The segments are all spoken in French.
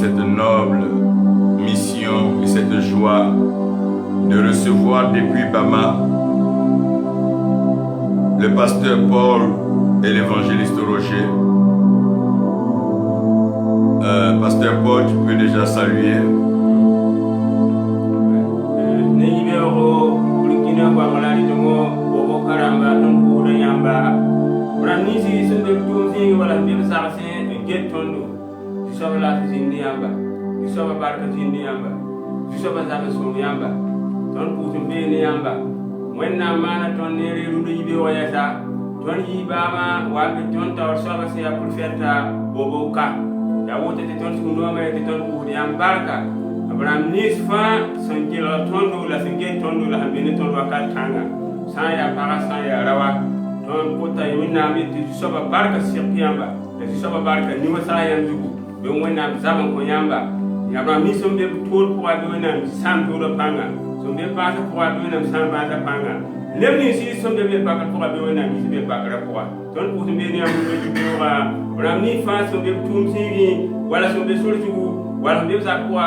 cette noble mission et cette joie de recevoir depuis Bama le pasteur Paul et l'évangéliste Roger. Pasteur Paul, tu peux déjà saluer. Abraham nis fa son kilo tondo la singe tondo la hambene tondo wakal tanga saya para saya rawa ton kota yimina mi ti soba barka sirkiyamba ti soba barka ni wasaya ndugu be wona zaman ko yamba Abraham nis sombe tour ko abi wona sam tour panga sombe pasa ko abi wona sam pasa panga lemni si sombe be baka ko abi wona mi be baka ko ton ko be ni amu be biwa Abraham ni fa sombe tum sigi wala sombe sorju wala be za ko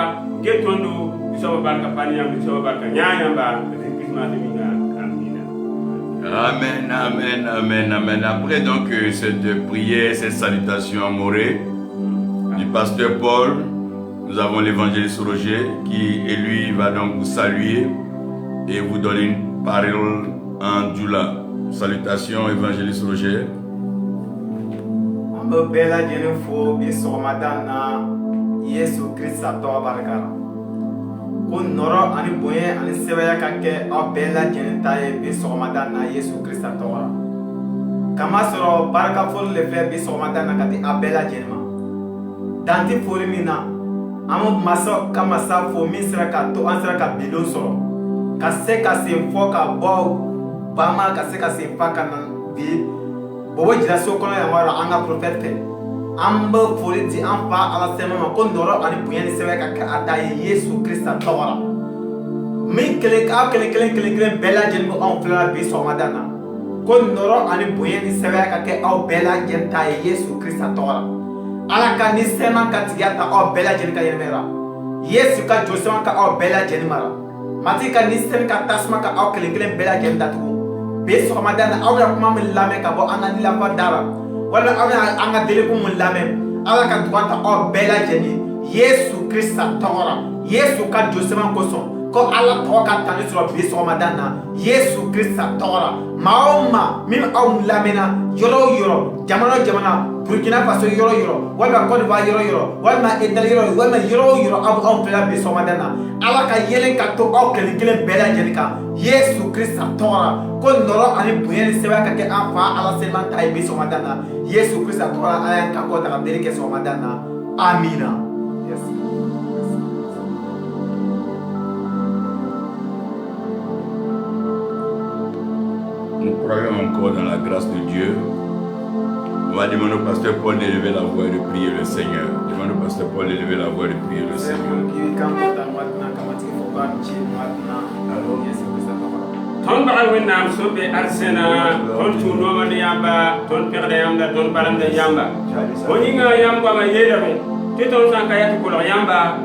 get tondo bisoba barka paniam bisoba barka nyanyamba Christmas minga amina. Amen, amen, amen, amen. Après donc cette prière, cette salutation amorée du pasteur Paul, nous avons l'évangéliste Roger qui lui va donc vous saluer et vous donner une parole en djoula. Salutations évangéliste Roger. Ambe bela jene fo bi somadana Yesu Krista to barkara ko noro ani boye ani sebaya kake o bela jene taye bi somadana Yesu Krista to wara kama soro barka fol le fe bi somadana kati abela jene ma danti foli mina amo maso kama sa fo min sera ka to ansera ka bilon soro ka se fo ka bo bama ka se fa kana bi bobo jira so kono ya wara anga prophète amba foli di ampa ala sema ko ndoro ani buyani sewe ka ataye Yesu Krista tawara min kele bela jenbo on fla bi so madana ko ndoro ani buyani sewe ka ke au bela jen taye Yesu Krista tawara ala ka ni sema ka tigata au bela jen ka yemera Yesu ka josema ka au bela jen mara mati ka ni sema ka tasma ka au kele bela jen datu bi so madana au ya kuma min lame ka bo anani la dara wala anga dele ko mun lamem ala ka twanta o bela jeni Yesu Krista tawara Yesu ka josema ko son ko ala to ka tani so bi so madana Yesu Krista tawara maoma mim au lamena yoro jamana Burkina Faso yoro wala Côte d'Ivoire yoro wala Italie wala yoro au pela bi so madana ala ka yelen ka to o kele bela jeni ka Yesu Krista tawara ko ndoro ani buyeni seba ka ke afa ala sema tay bi so madana Yesu Krista tawara ala ka ko ta bere ke so madana amina. Yes. Nous croyons encore dans la grâce de Dieu. On va demander au pasteur Paul d'élever la voix et de prier le Seigneur. Demande au pasteur Paul d'élever la voix et de prier le Seigneur. Ton bagal wennam sobe arsena ton tuno de yamba ton perde yamba ton barande yamba oninga yamba ma yedame ti ton sanka yati ko yamba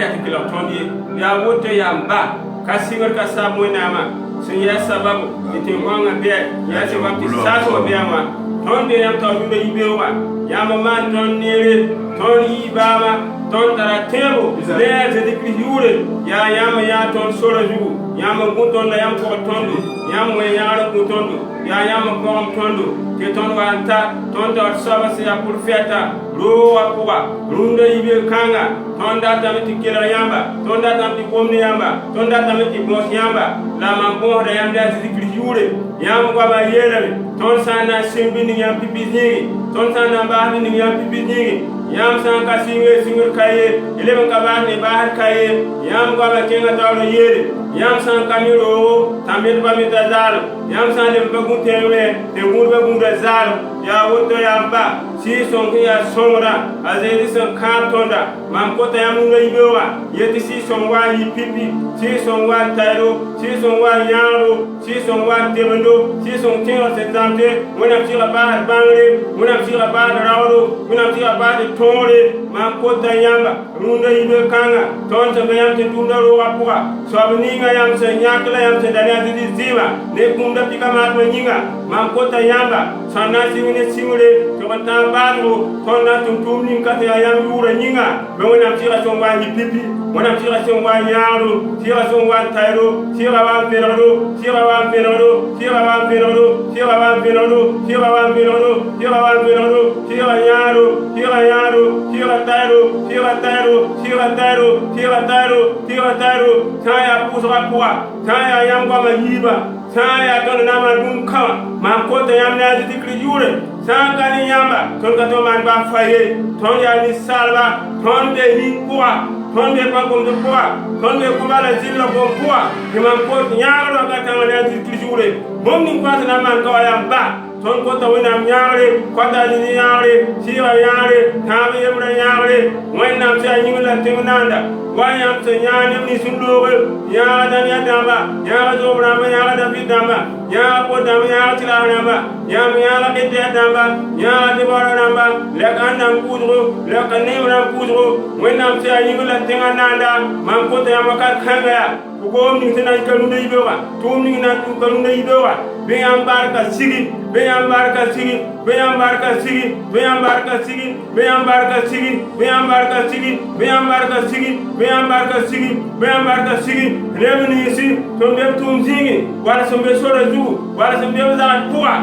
yati kilo tondi ya wote yamba kasingar ka samu nama sun ya sababu ti ngonga be ya se wapti saso be ama ton de yam taw be yibewa yamba man ton nere ton yibama ton tara tebo le je dikri yure ya yama ya ton soro jugu yama gunton la yam ko tondo yam we yaara ko tondo ya yama ko tondo te ton wanta ton do saba se ya pour feta ro wa ko runda yibe kanga ton da tamiti kila yamba ton da tamiti komni yamba ton da tamiti bos yamba la man ko da yam da zikri yure yam ko ba yele ton sana simbini yam pipizini ton sana ba ni yam pipizini yam san ka singur kaye eleven ka ba ni ba har kaye yam ko ba kenga tawro yele yam san kamiro tamit ba mi dazal yam san le bagun tewe te gur bagun dazal ya woto yamba si son ya songra azeli son kantonda mam kota yam ngai bewa yeti si son wa yipipi si son wa tairo si son wa yaro si son wa temendo si son tiro setante wona tira ba bangre wona tira ba rawro wona tira ba tore mam kota yamba runda yibe kanga ton sa yam te tunda ro apura so abninga yam se nyakla yam se dania di zima ne kunda pika mat nyinga mam kota yamba sana singine singure to ta baru tonna tum nin ka ya yam yura nyinga be wona tira so wa hipipi wona tira so wa yaro tira so wa tairo tira wa peroro tira wa peroro tira wa peroro tira wa peroro tira wa peroro tira wa peroro tira yaro tira yaro tira tairo tira tairo tira tairo tira tairo tira tairo saya pusra puwa saya yam kwa mayiba saya ton na ma dum kama ma ko ta yam na dikri yure sa kani yamba ton ka to man ba faye ton ya ni salva ton de ni puwa ton de pa ko de puwa ton de ko bala zilla ko puwa ni man ko nyaaro ka ta na dikri yure mom ni kwa na man ko yamba ton ko ta wona nyaare ko ta ni nyaare siwa nyaare tabe yemra nyaare wonna ta nyingla timnanda wayam se nyaani ni sundowe ya dan ya damba ya zo brama ya da bi damba ya ko damba ya tila damba ya mi ya la de damba ya de bora damba le kan nam kudro le kan ne ram kudro wonnam se nyingla tingananda man ko ta makar khanga ya ko mi tana kanu ne ibewa to mi na tu kanu ne ibewa be am barka sigi be am barka sigi be am barka sigi be am barka sigi be am barka sigi be am barka sigi be am barka sigi be am barka sigi be am barka sigi revni si to be tum zingi wala so be sora ju wala so be za tuwa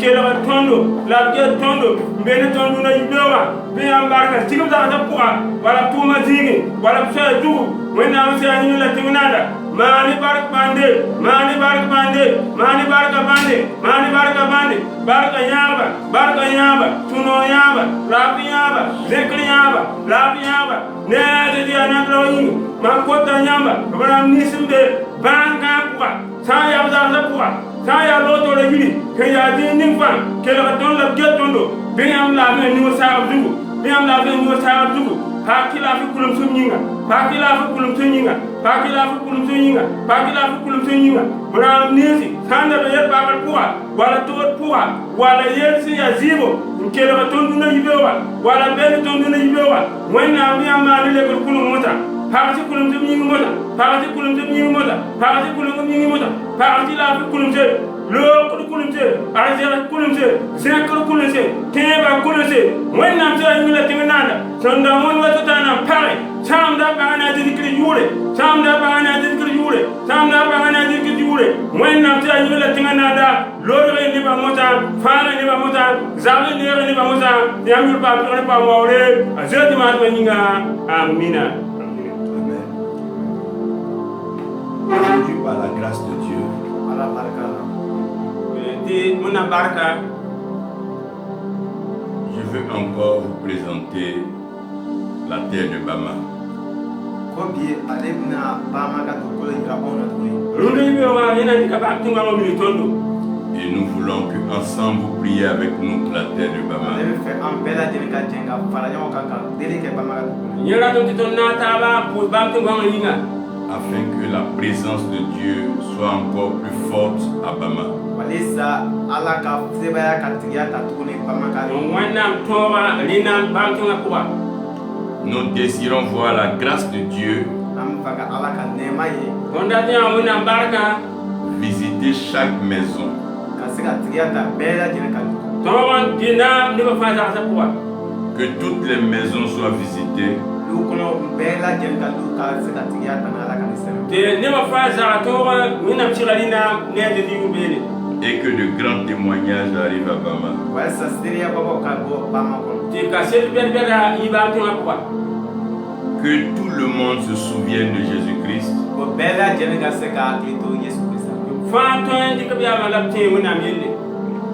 ke la tondo la ke tondo be ne tondo na ibewa be am barka sigi za ta tuwa wala tuma zingi wala so ju wena am se ani la tinada mani barka bande mani barka bande mani barka bande mani barka bande barka yamba tuno yamba rabi yamba zekri yamba labi yamba ne de dia na droyi man kota yamba baram nisimbe banga kwa saya za kwa saya loto le yiri ke ya din ning fa ke la don la getondo be am la me ni sa abdu be am la me ni sa abdu hakila fi kulum sunyinga hakila fi kulum sunyinga hakila fi kulum sunyinga hakila fi kulum sunyinga bram nisi sanda be yer bagal puwa wala tot puwa wala yer si azibo nkele ba tonduna yibewa wala ben tonduna yibewa wayna mi amani le kulum mota hakati kulum sunyinga mota hakati kulum sunyinga mota hakati kulum sunyinga mota hakati la fi kulum se lo kulum se azera kulum se zekru kulum se keba kulum se wayna ta yingla timinanda sonda mon wata tana pare samda bana dikri yure samda bana dikri yure samda bana dikri yure wayna ta yingla timinanda loro ni ba mota fara ni ba mota zabe ni ba mota yamul ba ba mawre azeti ma to nyinga amina. Aujourd'hui, par la grâce de Dieu, je veux encore vous présenter la terre de Bama. Et nous voulons que ensemble vous priez avec nous pour la terre de Bama. Afin que la présence de Dieu soit encore plus forte à Bama. Nous désirons voir la grâce de Dieu visiter chaque maison. Que toutes les maisons soient visitées. Et que de grands témoignages arrivent à Bama. Que tout le monde se souvienne de Jésus-Christ.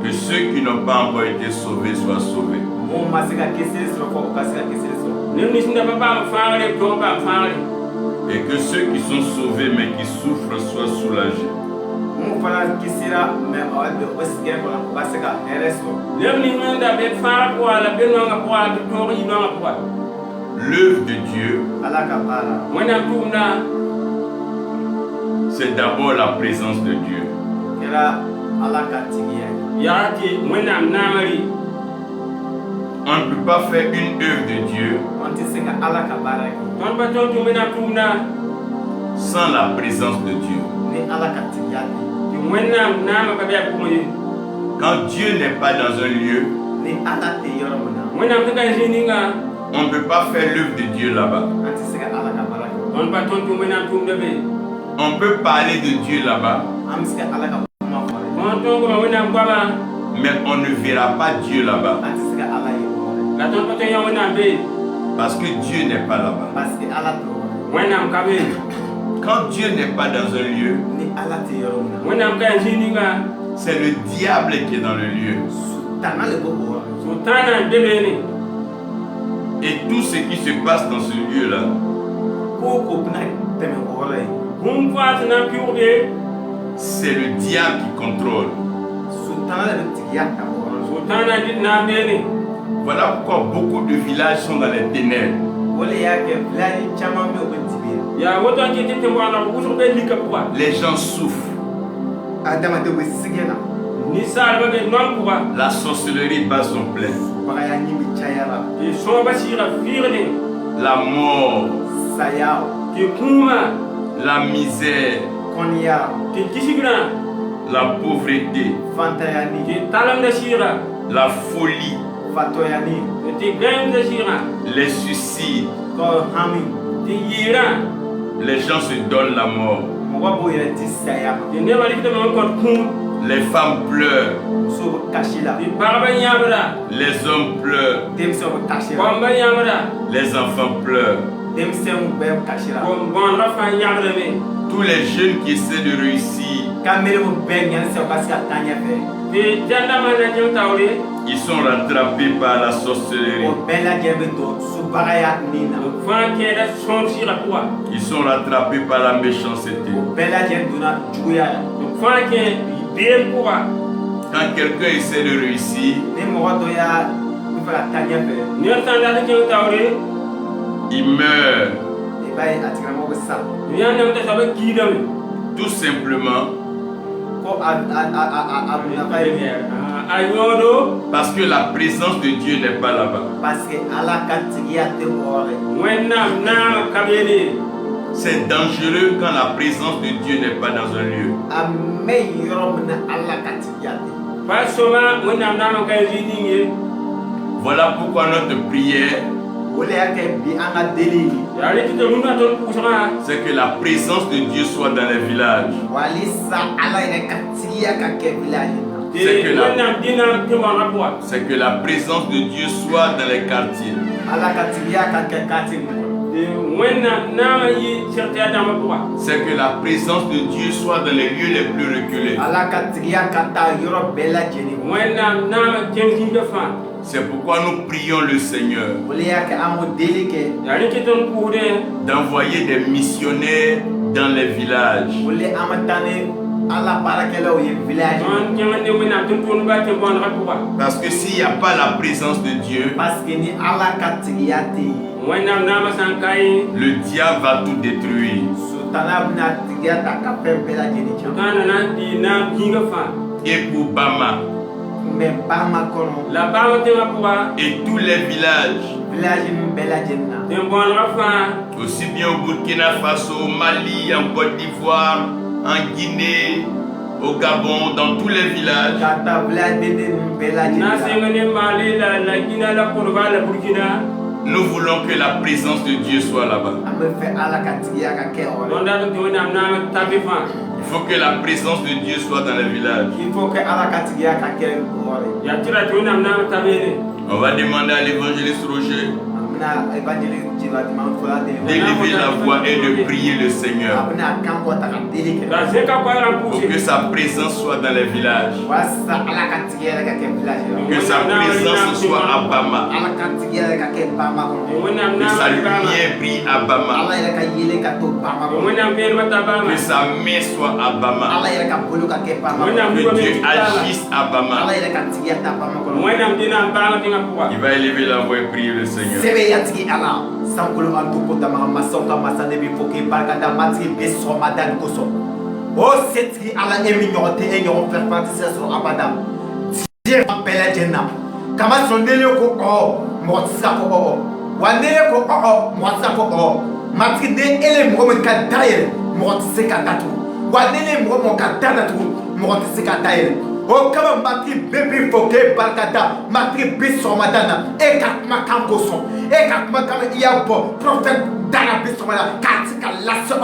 Que ceux qui n'ont pas encore été sauvés soient sauvés. Et que ceux qui sont sauvés mais qui souffrent soient soulagés. Mun fana kisira mais o sigɛ kɔnɔ u ka se ka hɛrɛ sɔrɔ. Lem ni ngenda be fara ko ala be no nga ko ala be to yi no nga ko. L'œuvre de Dieu, Ala ka baara. Wena tumna c'est d'abord la présence de Dieu. Kɛra ala ka tigiya ye. yaati wena namari. On ne peut pas faire une œuvre de Dieu An tɛ se ka ala ka baara kɛ Ton ba ton tumena tumna sans la présence de Dieu. ni ala ka tigiya tɛ. ti wena nama ka be ko yi. Quand Dieu n'est pas dans un lieu, Ni ala tɛ yɔrɔ min na Wena ka jininga on ne peut pas faire l'œuvre de Dieu là-bas. an tɛ se ka ala ka baara kɛ. ton ba ton tumena tumda be. On peut parler de Dieu là-bas, An bɛ se ka ala ka kuma fɔ dɛ. Ton ton ko wena kwaba mais on ne verra pas Dieu là-bas An tɛ se ka ala ye o dɛ. la ton pa ton ya wena be. parce que Dieu n'est pas là-bas. Parce que ala tɛ o dɛ. Wena ka be. Quand Dieu n'est pas dans un lieu, Ni ala tɛ yɔrɔ min na Wena ka jininga c'est le diable qui est dans le lieu. tana le bɛ o yɔrɔ. sultana debeni. Et tout ce qui se passe dans ce lieu-là, Ko o ko bɛna tɛmɛ o yɔrɔ ye. Hum fatina piurde c'est le diable qui contrôle. Sultana le bɛ tigiya ta o yɔrɔ la. sultana dit na beni. Voilà pourquoi beaucoup de villages sont dans les ténèbres. O le y'a kɛ village caman bɛ yen o bɛ tigiya. Ya woto ki ti tembo na wusu be lika kwa. Les gens souffrent. Adamadenw bɛ sigɛ la. Ni sal ba be non kwa. La sorcellerie bat son plein. Bagaya ɲimi cayara. Ti so ba sira firni. La mort, Saya, Ti kuma la misère, kɔniya, ti kisigra. la pauvreté, fantayani, Ti talam da sira. la folie, fatoyani, Ti gaim da sira. les suicides. kɔ hami. Ti yira. Les gens se donnent la mort. Mɔgɔ b'o yɛrɛ ti saya ma. Ti ne ba likta mo kon kum. Les femmes pleurent. Muso bɛ kasi la. Ti barba nyamra. Les hommes pleurent. Denmisɛnw bɛ kasi la. Bomba nyamra. Les enfants pleurent. Denmisɛnw bɛ kasi la. Bon rafa nyamra me. Tous les jeunes qui essaient de réussir, Kamere bɛ ɲɛni sɛ o ka se ka taa ɲɛfɛ. Ti janda ma na jëm tawri. ils sont rattrapés par la sorcellerie. O bɛɛ lajɛlen bɛ don subagaya nin na. Fa ke da son sira kwa. Ils sont rattrapés par la méchanceté. O bɛɛ lajɛlen donna juguya la. Fa ke be kwa. Quand quelqu'un essaie de réussir, Ni mɔgɔ dɔ y'a bɛ fɛ ka taa ɲɛfɛ, Ni tanda da jëm tawri. il meurt. i b'a ye a tigilamɔgɔ bɛ sa. Ni anda ta sabe kidam. Tout simplement Ko a nafa ye min ye? Ayodo parce que la présence de Dieu n'est pas là-bas. Parce que ala ka tigiya tɛ o yɔrɔ ye. wena na kabeli. C'est dangereux quand la présence de Dieu n'est pas dans un lieu. A mɛn yɔrɔ min na ala ka tigiya tɛ. Ba soma wena na ka zini. Voilà pourquoi notre prière, O de y'a kɛ bi an ka deli ye. Yari ti to luna to kusama. c'est que la présence de Dieu soit dans les villages. Walisa ala yɛrɛ ka tigiya ka kɛ village na. C'est que la- Wena dina ke wana kwa. C'est que la présence de Dieu soit dans les quartiers. Ala ka tigiya ka kɛ kati min kɔnɔ. Wena na yi certain dama kwa. C'est que la présence de Dieu soit dans les lieux les plus reculés. Ala ka tigiya ka taa yɔrɔ bɛɛ lajɛlen kɔnɔ. Wena na kenzi da fa. C'est pourquoi nous prions le Seigneur O de y'a kɛ an b'o deli kɛ. Yari ti to kude. d'envoyer des missionnaires dans les villages. O de an bɛ taa ni ala baarakɛlaw ye village na. On jangane wena tun ba te bon kwa. Parce que s'il n'y a pas la présence de Dieu, Parce que ni ala ka tigiya tɛ yen. Wena na ma sankai. le diable va tout détruire. Sultana bɛna tigiya ta ka fɛn bɛɛ lajɛlen tiɲɛ. Kana na di na kinga fa. Et pour Bama Mais Bama kɔnɔ, La ba te ma kwa. et tous les villages, village min bɛɛ lajɛlen na. Te bon fa. aussi bien au Burkina Faso, au Mali, en Côte d'Ivoire, en Guinée, au Gabon, dans tous les villages, Ka taa village den min bɛɛ lajɛlen Na na. sengane mali la Guinée la Côte la Burkina. nous voulons que la présence de Dieu soit là-bas. An bɛ fɛ ala ka tigiya ka kɛ o Don la. da to wena na tabi fa. Il faut que la présence de Dieu soit dans les villages. Il faut que ala ka tigiya ka kɛ o la. Ya tira to wena na tabi ne. On va demander à l'évangéliste Roger An d'élever la voix et de prier le Seigneur. Pour que sa présence soit dans les villages. Que sa présence soit à Bama. Que sa lumière brille à Bama. Que sa main soit à Bama. Que Dieu agisse à Bama. Il va élever la voix et prier le Seigneur. Oh, c'est qui à la éminorité et on fait partie de son abadam. Dieu m'appelle à Jenna. Comment son délire ko oh, moi ça ko oh. Wandele ko oh, moi ça ko oh. Matride ele mo me kadaire, moi c'est kadatu. Wandele mo kadatu, moi c'est kadaire. Oh, comme matri bébé foké barkada, matri biso madana, et kat makambo son, et kat makam yabo, prophète dana biso madana, katika lasso.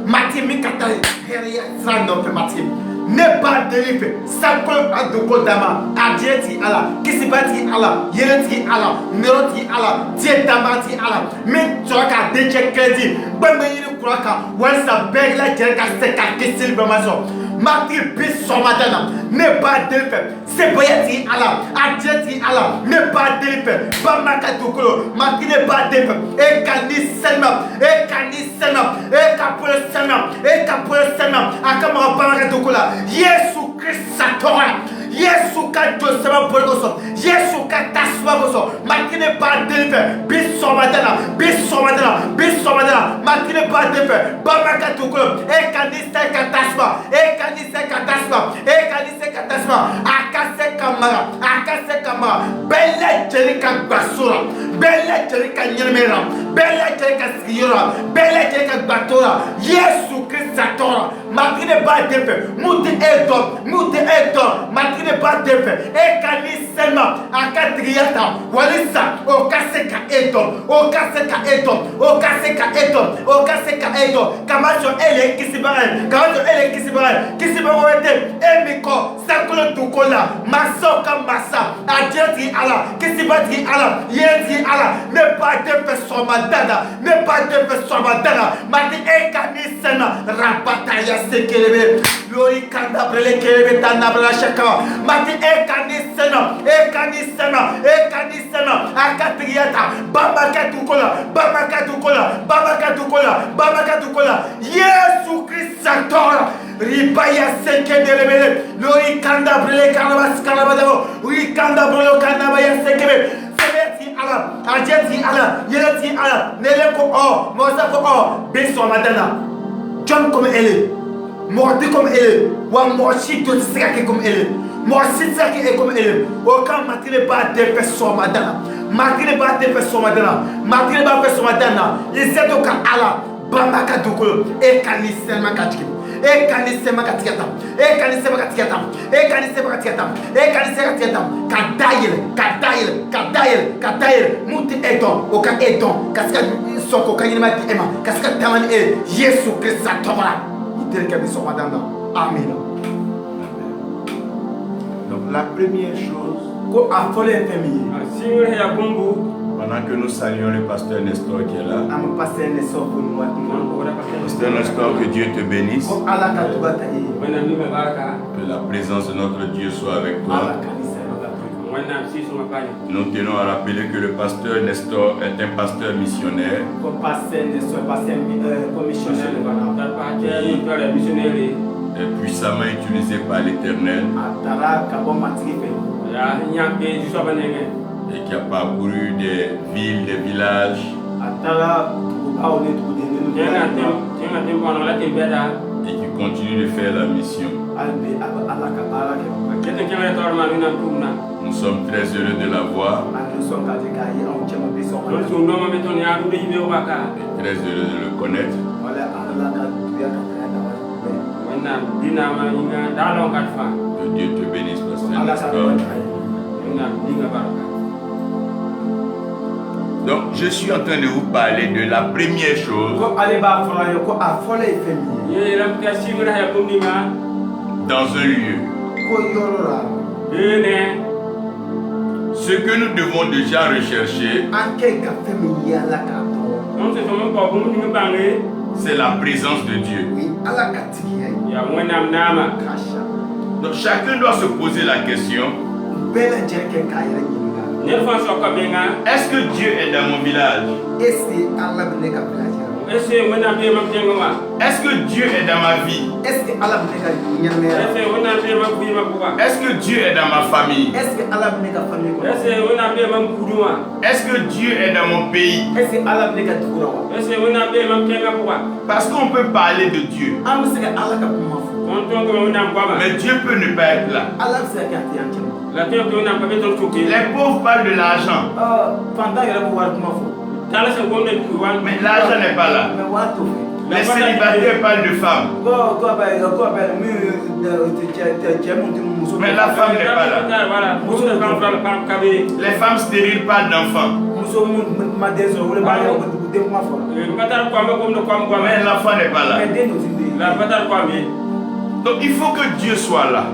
Matri mi katale, herria frando pe matri. Ne pas délivrer, ça peut être de Kodama, Adjeti Allah, Kisibati Allah, Yereti Allah, Neroti Allah, Tietamati Allah, mais tu as qu'à déchecker crédit, Bambayi Kuraka, Wansa Begla Jerka Seka Kissil Bamazo, Matri bis son madana, ne pas délivrer, c'est Boyati Allah, Adjeti Allah, ne pas délivrer, Bamaka Tukolo, Matri ne pas délivrer, et Kandi Selma, et Kandi Selma, et Kapole Selma, et Kapole Selma, Akamara Bamaka Tukola. Yesu Christ Satora, Yesu Kato Sama Bolgoso, Yesu Kataswagoso, Makine pas délivré, Bissomadana, Bissomadana, Bissomadana, Makine pas délivré, Bamaka Tukolo, Ekanise Katasma, Ekanise Katasma, Ekanise Katasma, Akase Kamara, Akase Kamara, Belle Jerika Basura, Belle Jerika Nyemera, Belle Jerika Siora, Belle Jerika Batora, Yesu Christ Satora, Makine pas délivré, Mouti Edom, Makine pas délivré, Ekani Selma, Akatriata, Walisa, Okaseka Edom, Okaseka Edom, Okaseka Edom, Okaseka Edom, Kamacho Ele Kisibare, Kamacho Ele Kisibare, Kisibare, Emiko, Sakolo Tukola, Masoka Massa, Adjeti Allah, Kisibati Allah, Yeti Allah, ne pas délivré Somadana, ne pas délivré Somadana, Mati Ekani Selma, Rapataya Sekelebe, Lori Kanda Brele Kelebe Tanabra Shaka, Mati Ekani Selma, Ekani Selma, Ekani Selma, Akatriata, Babaka Tukola, Babaka Tukola, Babaka Tukola, Babaka Tukola, Yesu Christ Satora, Ribaya Sekelebe, Lori Kanda Brele Kanabas Kanabadavo, Lori Kanda Brele Kanabaya Sekelebe. Allah, Adjeti Allah, Yereti Allah, Neleko oh, Mosako oh, Beso Madana, John comme elle est, Mordi comme elle est, ou Morchi de Saki comme elle est, Morchi Saki est comme elle est, aucun matériel pas de personne Madana, matériel pas de personne Madana, matériel pas de personne Madana, ils êtes au cas Allah, Bambaka Dukolo, et Kanisema Katki. Ekanisema katikata, Ekanisema katikata, Ekanisema katikata, Ekanisema katikata, Kadail, Muti Edom, Oka Edom, Kaska Soko Kayima Ema, Kaska Taman E, Yesu Christ Satora, Itelka Biso Madame, Amen. Donc la première chose, qu'on a folle infirmier. Pendant que nous saluons le pasteur Nestor qui est là. Pasteur Nestor, que Dieu te bénisse. Que la présence de notre Dieu soit avec toi. Nous tenons à rappeler que le pasteur Nestor est un pasteur missionnaire. Est puissamment utilisé par l'Éternel. Et qui a parcouru des villes, des villages. Et qui continue de faire la mission. Nous sommes très heureux de la voir. Et très heureux de le connaître. Que Dieu te bénisse, pasteur Nestor. Donc, je suis en train de vous parler de la première chose dans un lieu. Ce que nous devons déjà rechercher, c'est la présence de Dieu. Donc chacun doit se poser la question, est-ce que Dieu est dans mon village? Est-ce que Dieu est dans ma vie? Est-ce que Dieu est dans ma famille? Est-ce que Dieu est dans mon pays? Parce qu'on peut parler de Dieu, mais Dieu peut ne pas être là. Les pauvres parlent de l'argent, mais l'argent n'est pas là. Les célibataires parlent de femmes, mais la femme n'est pas là. Les femmes stériles parlent d'enfants, mais l'enfant n'est pas là. Donc il faut que Dieu soit là.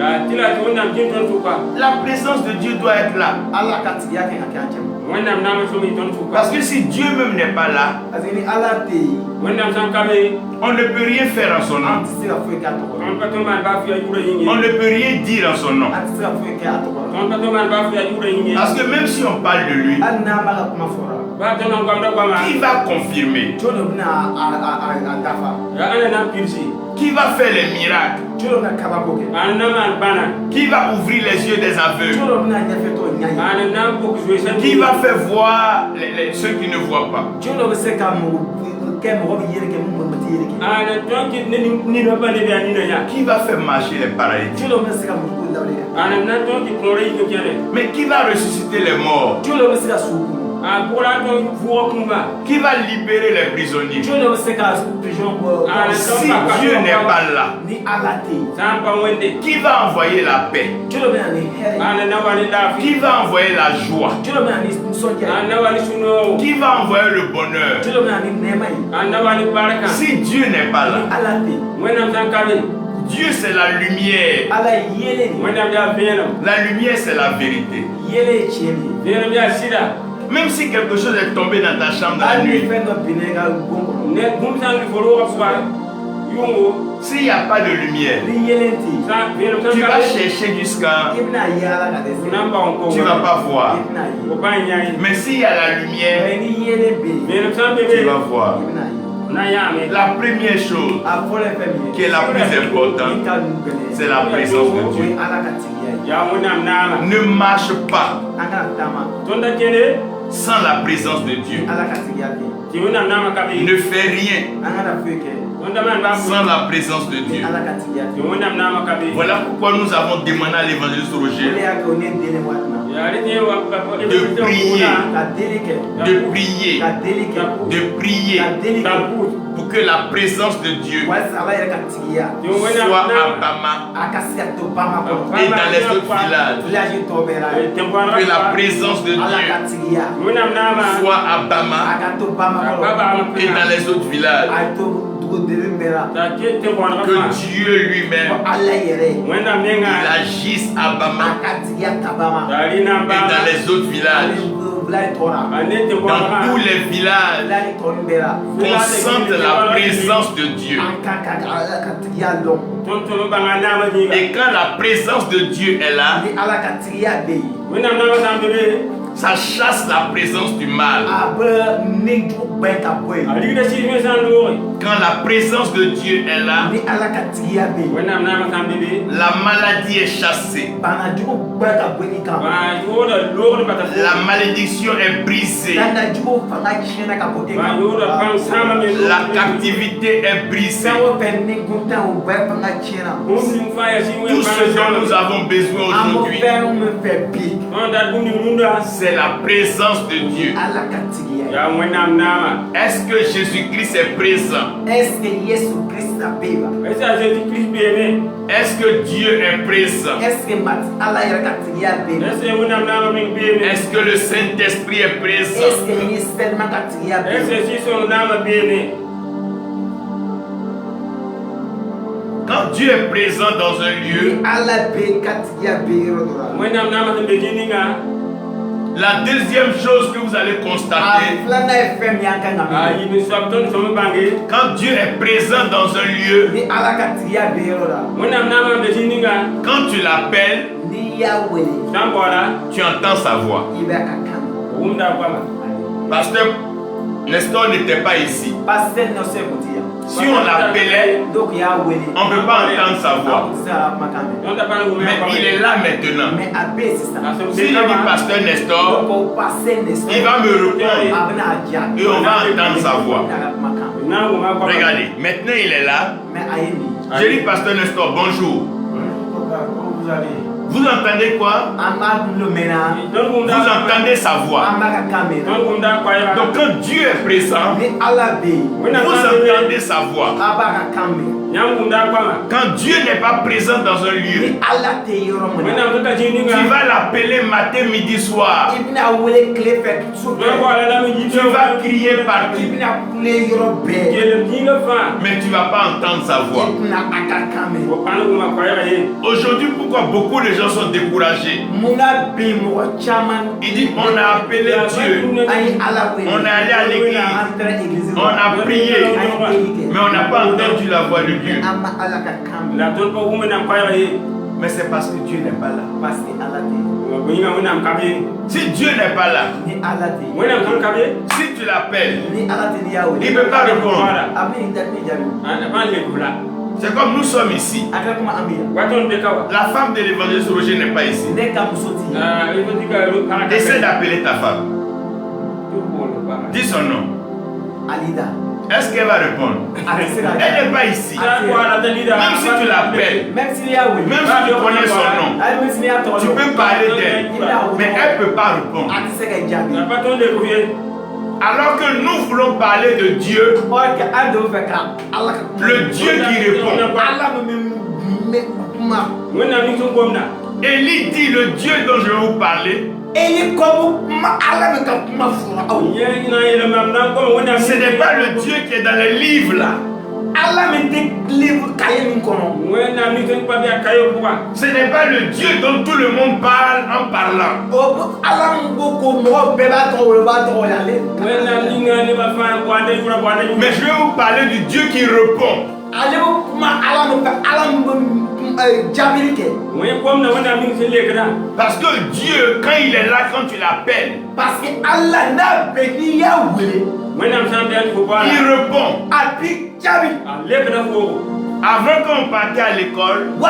La présence de Dieu doit être là. Parce que si Dieu même n'est pas là, on ne peut rien faire en son nom. On ne peut rien dire en son nom. Parce que même si on parle de lui, qui va confirmer? Qui va faire les miracles? Qui va ouvrir les yeux des aveugles? Qui va faire voir ceux qui ne voient pas? Qui va faire marcher les paralytiques? Mais qui va ressusciter les morts? Qui va libérer les prisonniers? Si Dieu n'est pas là, qui va envoyer la paix? Qui va envoyer la joie? Qui va envoyer le bonheur? Si Dieu n'est pas là, Dieu c'est la lumière. La lumière c'est la vérité. Même si quelque chose est tombé dans ta chambre la nuit, s'il n'y a pas de lumière, tu vas chercher jusqu'à... Tu ne vas pas voir. Mais s'il y a la lumière, tu vas voir. La première chose qui est la plus importante, c'est la présence de Dieu. Ne marche pas sans la présence de Dieu. Ne fais rien sans la présence de Dieu. Voilà pourquoi nous avons demandé à l'évangéliste Roger de prier pour que la présence de Dieu soit à Bama et dans les autres villages. Que la présence de Dieu soit à Bama et dans les autres villages. Que Dieu lui-même il agisse à Bama et dans les autres villages. Dans tous les villages, concentre la présence de Dieu. Et quand la présence de Dieu est là, ça chasse la présence du mal. Quand la présence de Dieu est là, la maladie est chassée. La malédiction est brisée. La captivité est brisée. Tout ce dont nous avons besoin aujourd'hui, c'est la présence de Dieu. Est-ce que Jésus-Christ est présent? Est-ce que Dieu est présent? Est-ce que le Saint-Esprit est présent? Quand Quand Dieu est présent dans un lieu, la deuxième chose que vous allez constater, quand Dieu est présent dans un lieu, quand tu l'appelles, tu entends sa voix. Pasteur Nestor n'était pas ici. Si on l'appelait, on ne peut pas entendre sa voix. Mais il est là maintenant. Si je dis Pasteur Nestor, il va me répondre et on va entendre sa voix. Regardez, maintenant il est là. Je dis Pasteur Nestor, bonjour. Vous entendez quoi? Vous entendez sa voix. Donc quand Dieu est présent, vous entendez sa voix. Quand Dieu n'est pas présent dans un lieu, tu vas l'appeler matin, midi, soir. Tu vas crier partout. Mais tu ne vas pas entendre sa voix. Aujourd'hui, pourquoi beaucoup de gens sont découragés? Il dit on a appelé Dieu, on est allé à l'église, on a prié, mais on n'a pas entendu la voix de Dieu. Mais c'est parce que Dieu n'est pas là. Si Dieu n'est pas là, si tu l'appelles, il ne peut pas répondre. C'est comme nous sommes ici. La femme de l'évangéliste Roger n'est pas ici. Essaie d'appeler ta femme. Dis son nom. Est-ce qu'elle va répondre? Elle n'est pas ici. Même si tu l'appelles, même si tu connais son nom, tu peux parler d'elle, mais elle ne peut pas répondre. Alors que nous voulons parler de Dieu, le Dieu qui répond. Élie dit le Dieu dont je vais vous parler. Ce n'est pas le Dieu qui est dans les livres là. Ce n'est pas le Dieu dont tout le monde parle en parlant. Mais je vais vous parler du Dieu qui répond. Parce que Dieu, quand il est là, quand tu l'appelles, il répond. Avant qu'on partait à l'école, on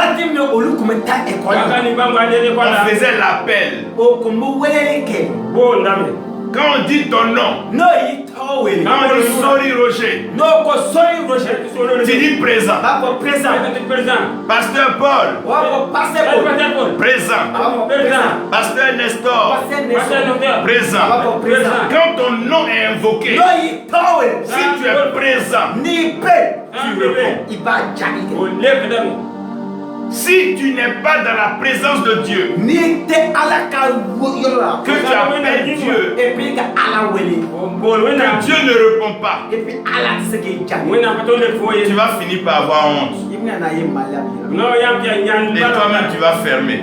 faisait l'appel. Quand on dit ton nom, quand on dit Sori Roger, tu dis présent. Pasteur Paul, présent. Pasteur Nestor, présent. Quand ton nom est invoqué, si tu es présent, tu réponds. Si tu n'es pas dans la présence de Dieu, que tu appelles Dieu, que Dieu ne répond pas, tu vas finir par avoir honte. Et toi-même tu vas fermer.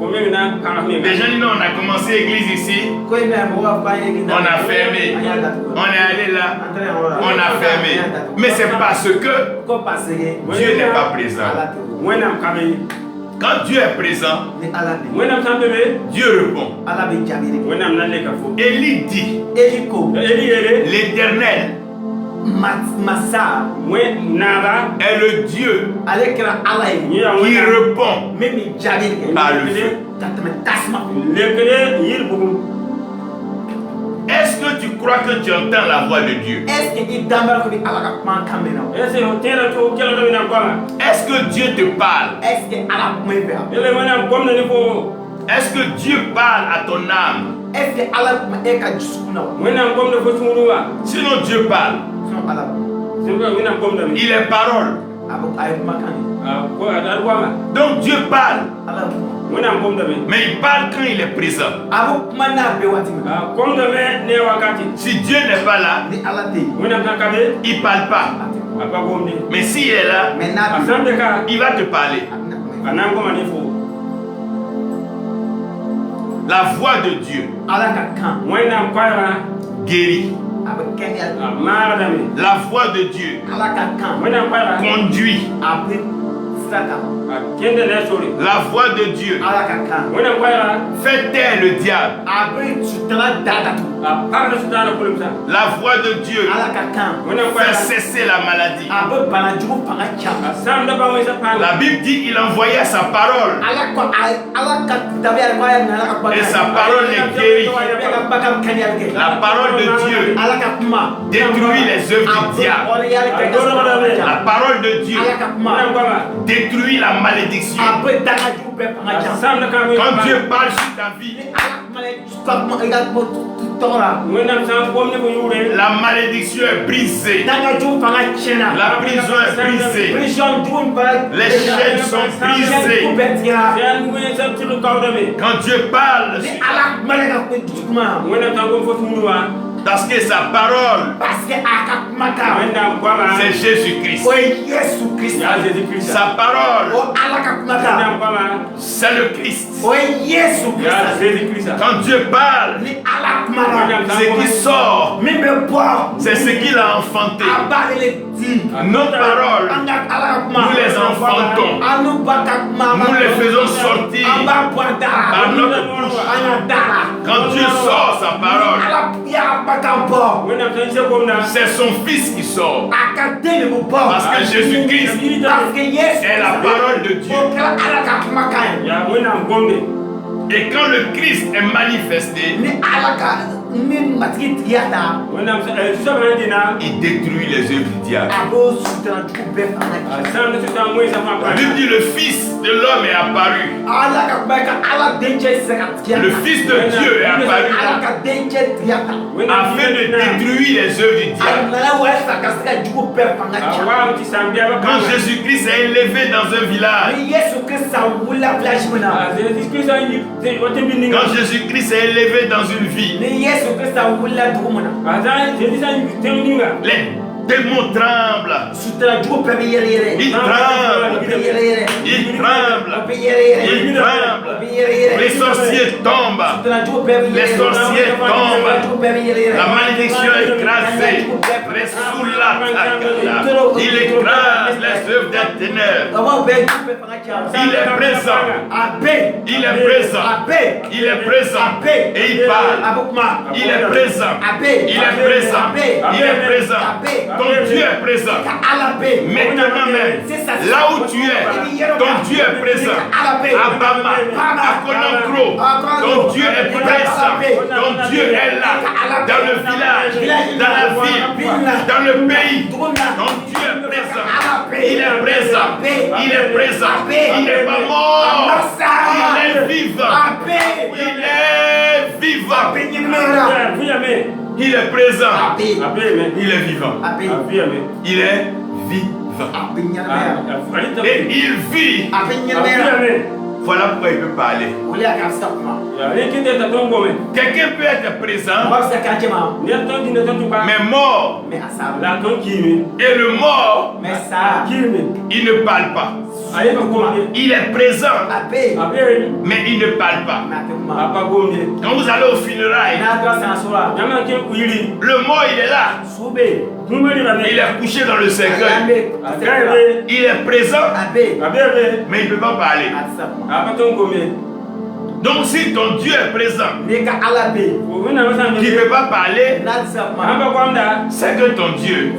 Les gens disent non, on a commencé l'église ici, on a fermé, on est allé là, on a fermé. Mais c'est parce que Dieu n'est pas présent. Quand Dieu est présent, Dieu répond. Élie dit, l'Éternel est le Dieu qui répond par le feu. Est-ce que tu crois que tu entends la voix de Dieu? Est-ce que Dieu te parle? Est-ce que Dieu parle à ton âme? Sinon Dieu parle. Il est parole. Donc Dieu parle. Mais il parle quand il est présent. Si Dieu n'est pas là, il ne parle pas. Mais s'il est là, il va te parler. La voix de Dieu guérit. La voix de Dieu conduit. La voix de Dieu fait taire le diable. La voix de Dieu fait cesser la maladie. La Bible dit qu'il envoyait sa parole. Et sa parole est guérie. La parole de Dieu détruit les œuvres du diable. La parole de Dieu détruit la malédiction. Quand Dieu parle sur ta vie, la malédiction est brisée. La prison est brisée. Les chaînes sont brisées. Quand Dieu parle, parce que sa parole, c'est Jésus-Christ. Sa parole, c'est le Christ. Quand Dieu parle, ce qui sort, c'est ce qu'il a enfanté. Nos paroles, nous les enfantons. Nous les faisons sortir par notre bouche. Quand Dieu sort sa parole, c'est son Fils qui sort. Parce que Jésus-Christ est la parole de Dieu. Et quand le Christ est manifesté, il détruit les œuvres du diable. La Bible dit le Fils de l'homme est apparu. Le Fils de Dieu est apparu afin de détruire les œuvres du diable. Quand Jésus-Christ est élevé dans un village, quand Jésus-Christ est élevé dans une ville, les démons tremblent. Ils tremblent. Ils tremblent. Ils tremblent. Les sorciers tombent. Les sorciers tombent. La malédiction est écrasée. Il écrase les œuvres des ténèbres. Il est présent. Il est présent. Il est présent. Et il parle. Il est présent. Il est présent. Il est présent. Ton Dieu est présent. Maintenant même, là où tu es, ton Dieu est présent. À Bama, à Konakro, ton Dieu est présent. Ton Dieu est là, dans le village, dans la ville, dans le pays. Ton Dieu est présent. Il est présent. Il est présent. Il n'est pas mort. Il est vivant. Il est vivant. Il est présent. Il est vivant. Il est vivant. Et il vit. Voilà pourquoi il peut parler. Quelqu'un peut être présent, mais mort. Et le mort, il ne parle pas. Il est présent, mais il ne parle pas. Quand vous allez au funérailles, le mort il est là. Il est couché dans le cercueil. Il est présent, mais il ne peut pas parler. Donc si ton Dieu est présent, qui ne peut pas parler, c'est que ton Dieu,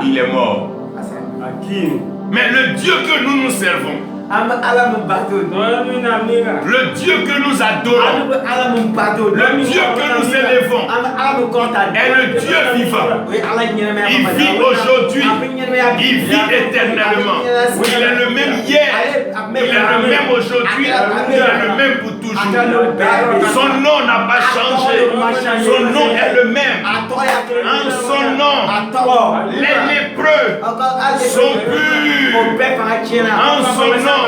il est mort. Mais le Dieu que nous servons, le Dieu que nous adorons, le Dieu que nous élevons, est le Dieu vivant. Il vit aujourd'hui, il vit éternellement. Il est le même hier, il est le même aujourd'hui, il est le même même pour toujours. Son nom n'a pas changé. Son nom est le même. En son nom, les lépreux sont purs. En son nom,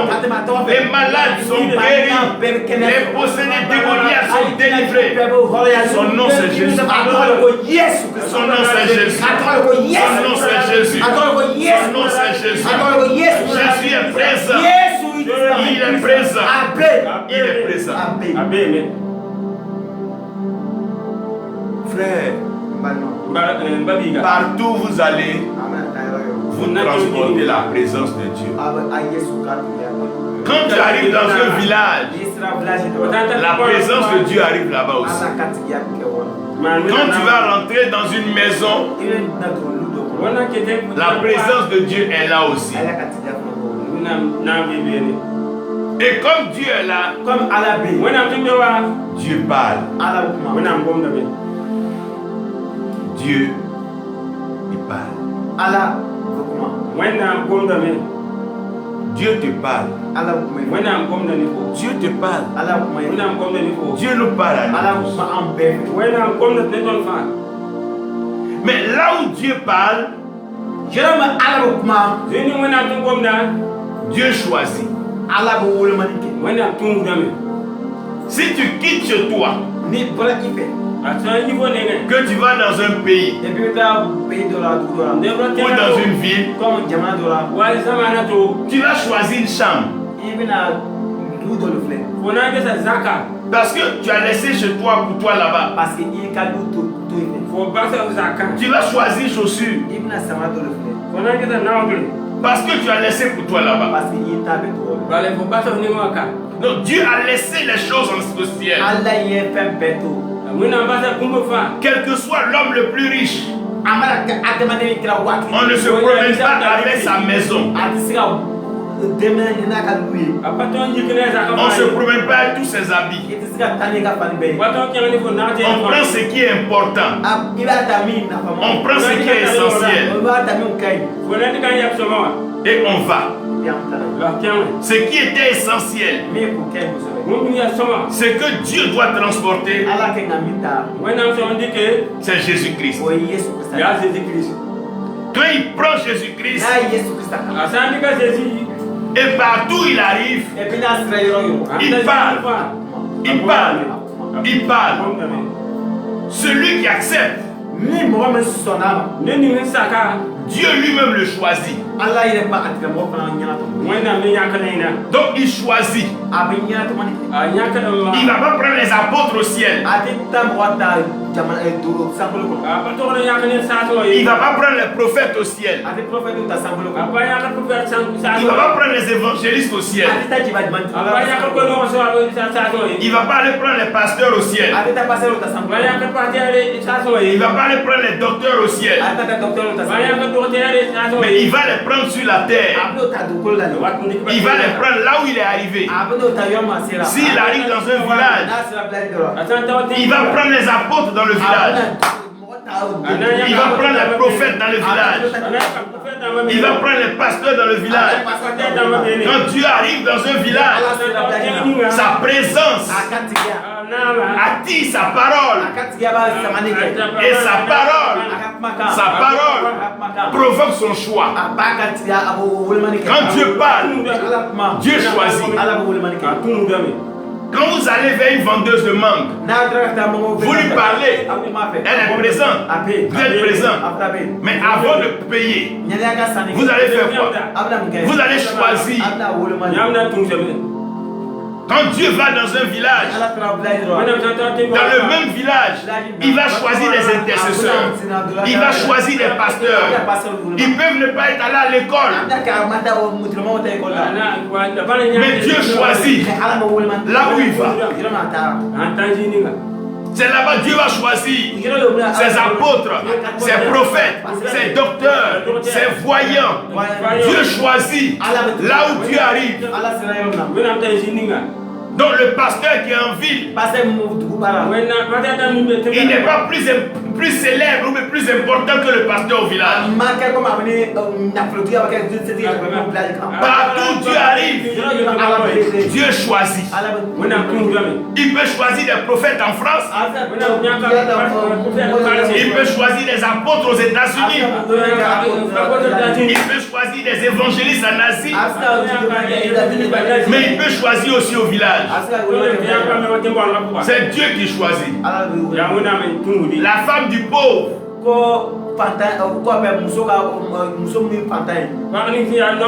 les malades sont guéris. Les possédés démoniaques sont délivrés. Son nom c'est Jésus. Son nom c'est Jésus. Son nom c'est Jésus. Son nom c'est Jésus. Jésus est présent. Il est présent. Il est présent. Frère, partout où vous allez, vous transportez la présence de Dieu. Quand tu arrives dans un village, la présence de Dieu arrive là-bas aussi. Quand tu vas rentrer dans une maison, la présence de Dieu est là aussi. Et comme Dieu est là, Dieu parle. Dieu, il parle. Dieu te parle. Dieu te parle. Dieu nous parle à nous. Mais là où Dieu parle, Dieu choisit. Si tu quittes chez toi, que tu vas dans un pays ou dans une ville, tu vas choisir une chambre. Parce que tu as laissé chez toi pour toi là-bas. Tu vas choisir chaussures. Parce que tu as laissé pour toi là-bas. Donc Dieu a laissé les choses en ciel. Quel que soit l'homme le plus riche, on ne se promène pas avec sa maison. On ne se promène pas avec tous ses habits. On prend ce qui est important. On prend ce qui est essentiel. Et on va. Ce qui était essentiel, ce que Dieu doit transporter, c'est Jésus-Christ. Quand il prend Jésus-Christ, et partout il arrive, il parle. Il parle. Il parle. Celui qui accepte, Dieu lui-même le choisit. Donc il choisit. Il ne va pas prendre les apôtres au ciel. Il ne va pas prendre les prophètes au ciel. Il ne va pas prendre les évangélistes au ciel. Il ne va pas aller prendre les pasteurs au ciel. Il ne va pas aller prendre les docteurs au ciel. Mais il va les prendre sur la terre. Il va les prendre là où il est arrivé. S'il arrive dans un village, il va prendre les apôtres dans le village. Il va prendre les prophètes dans le village. Il va prendre les pasteurs dans le village. Quand Dieu arrive dans un village, sa présence attire sa parole. Et sa parole provoque son choix. Quand Dieu parle, Dieu choisit. Quand vous allez vers une vendeuse de mangue, vous lui parlez, elle est présente, vous êtes présent. Mais avant de payer, vous allez faire quoi? Vous allez choisir. Quand Dieu va dans un village, dans le même village, il va choisir les intercesseurs, il va choisir les pasteurs. Ils peuvent ne pas être allés à l'école, mais Dieu choisit là où il va. C'est là-bas Dieu va choisir ses apôtres, ses prophètes, ses docteurs, ses voyants. Dieu choisit là où Dieu arrive. Donc le pasteur qui est en ville, il n'est pas plus célèbre ou plus important que le pasteur au village. Partout Dieu arrive, Dieu choisit. Il peut choisir des prophètes en France. Il peut choisir des apôtres aux États-Unis. Il peut choisir des évangélistes en Asie. Mais il peut choisir aussi au village. C'est Dieu qui choisit. La femme du pauvre.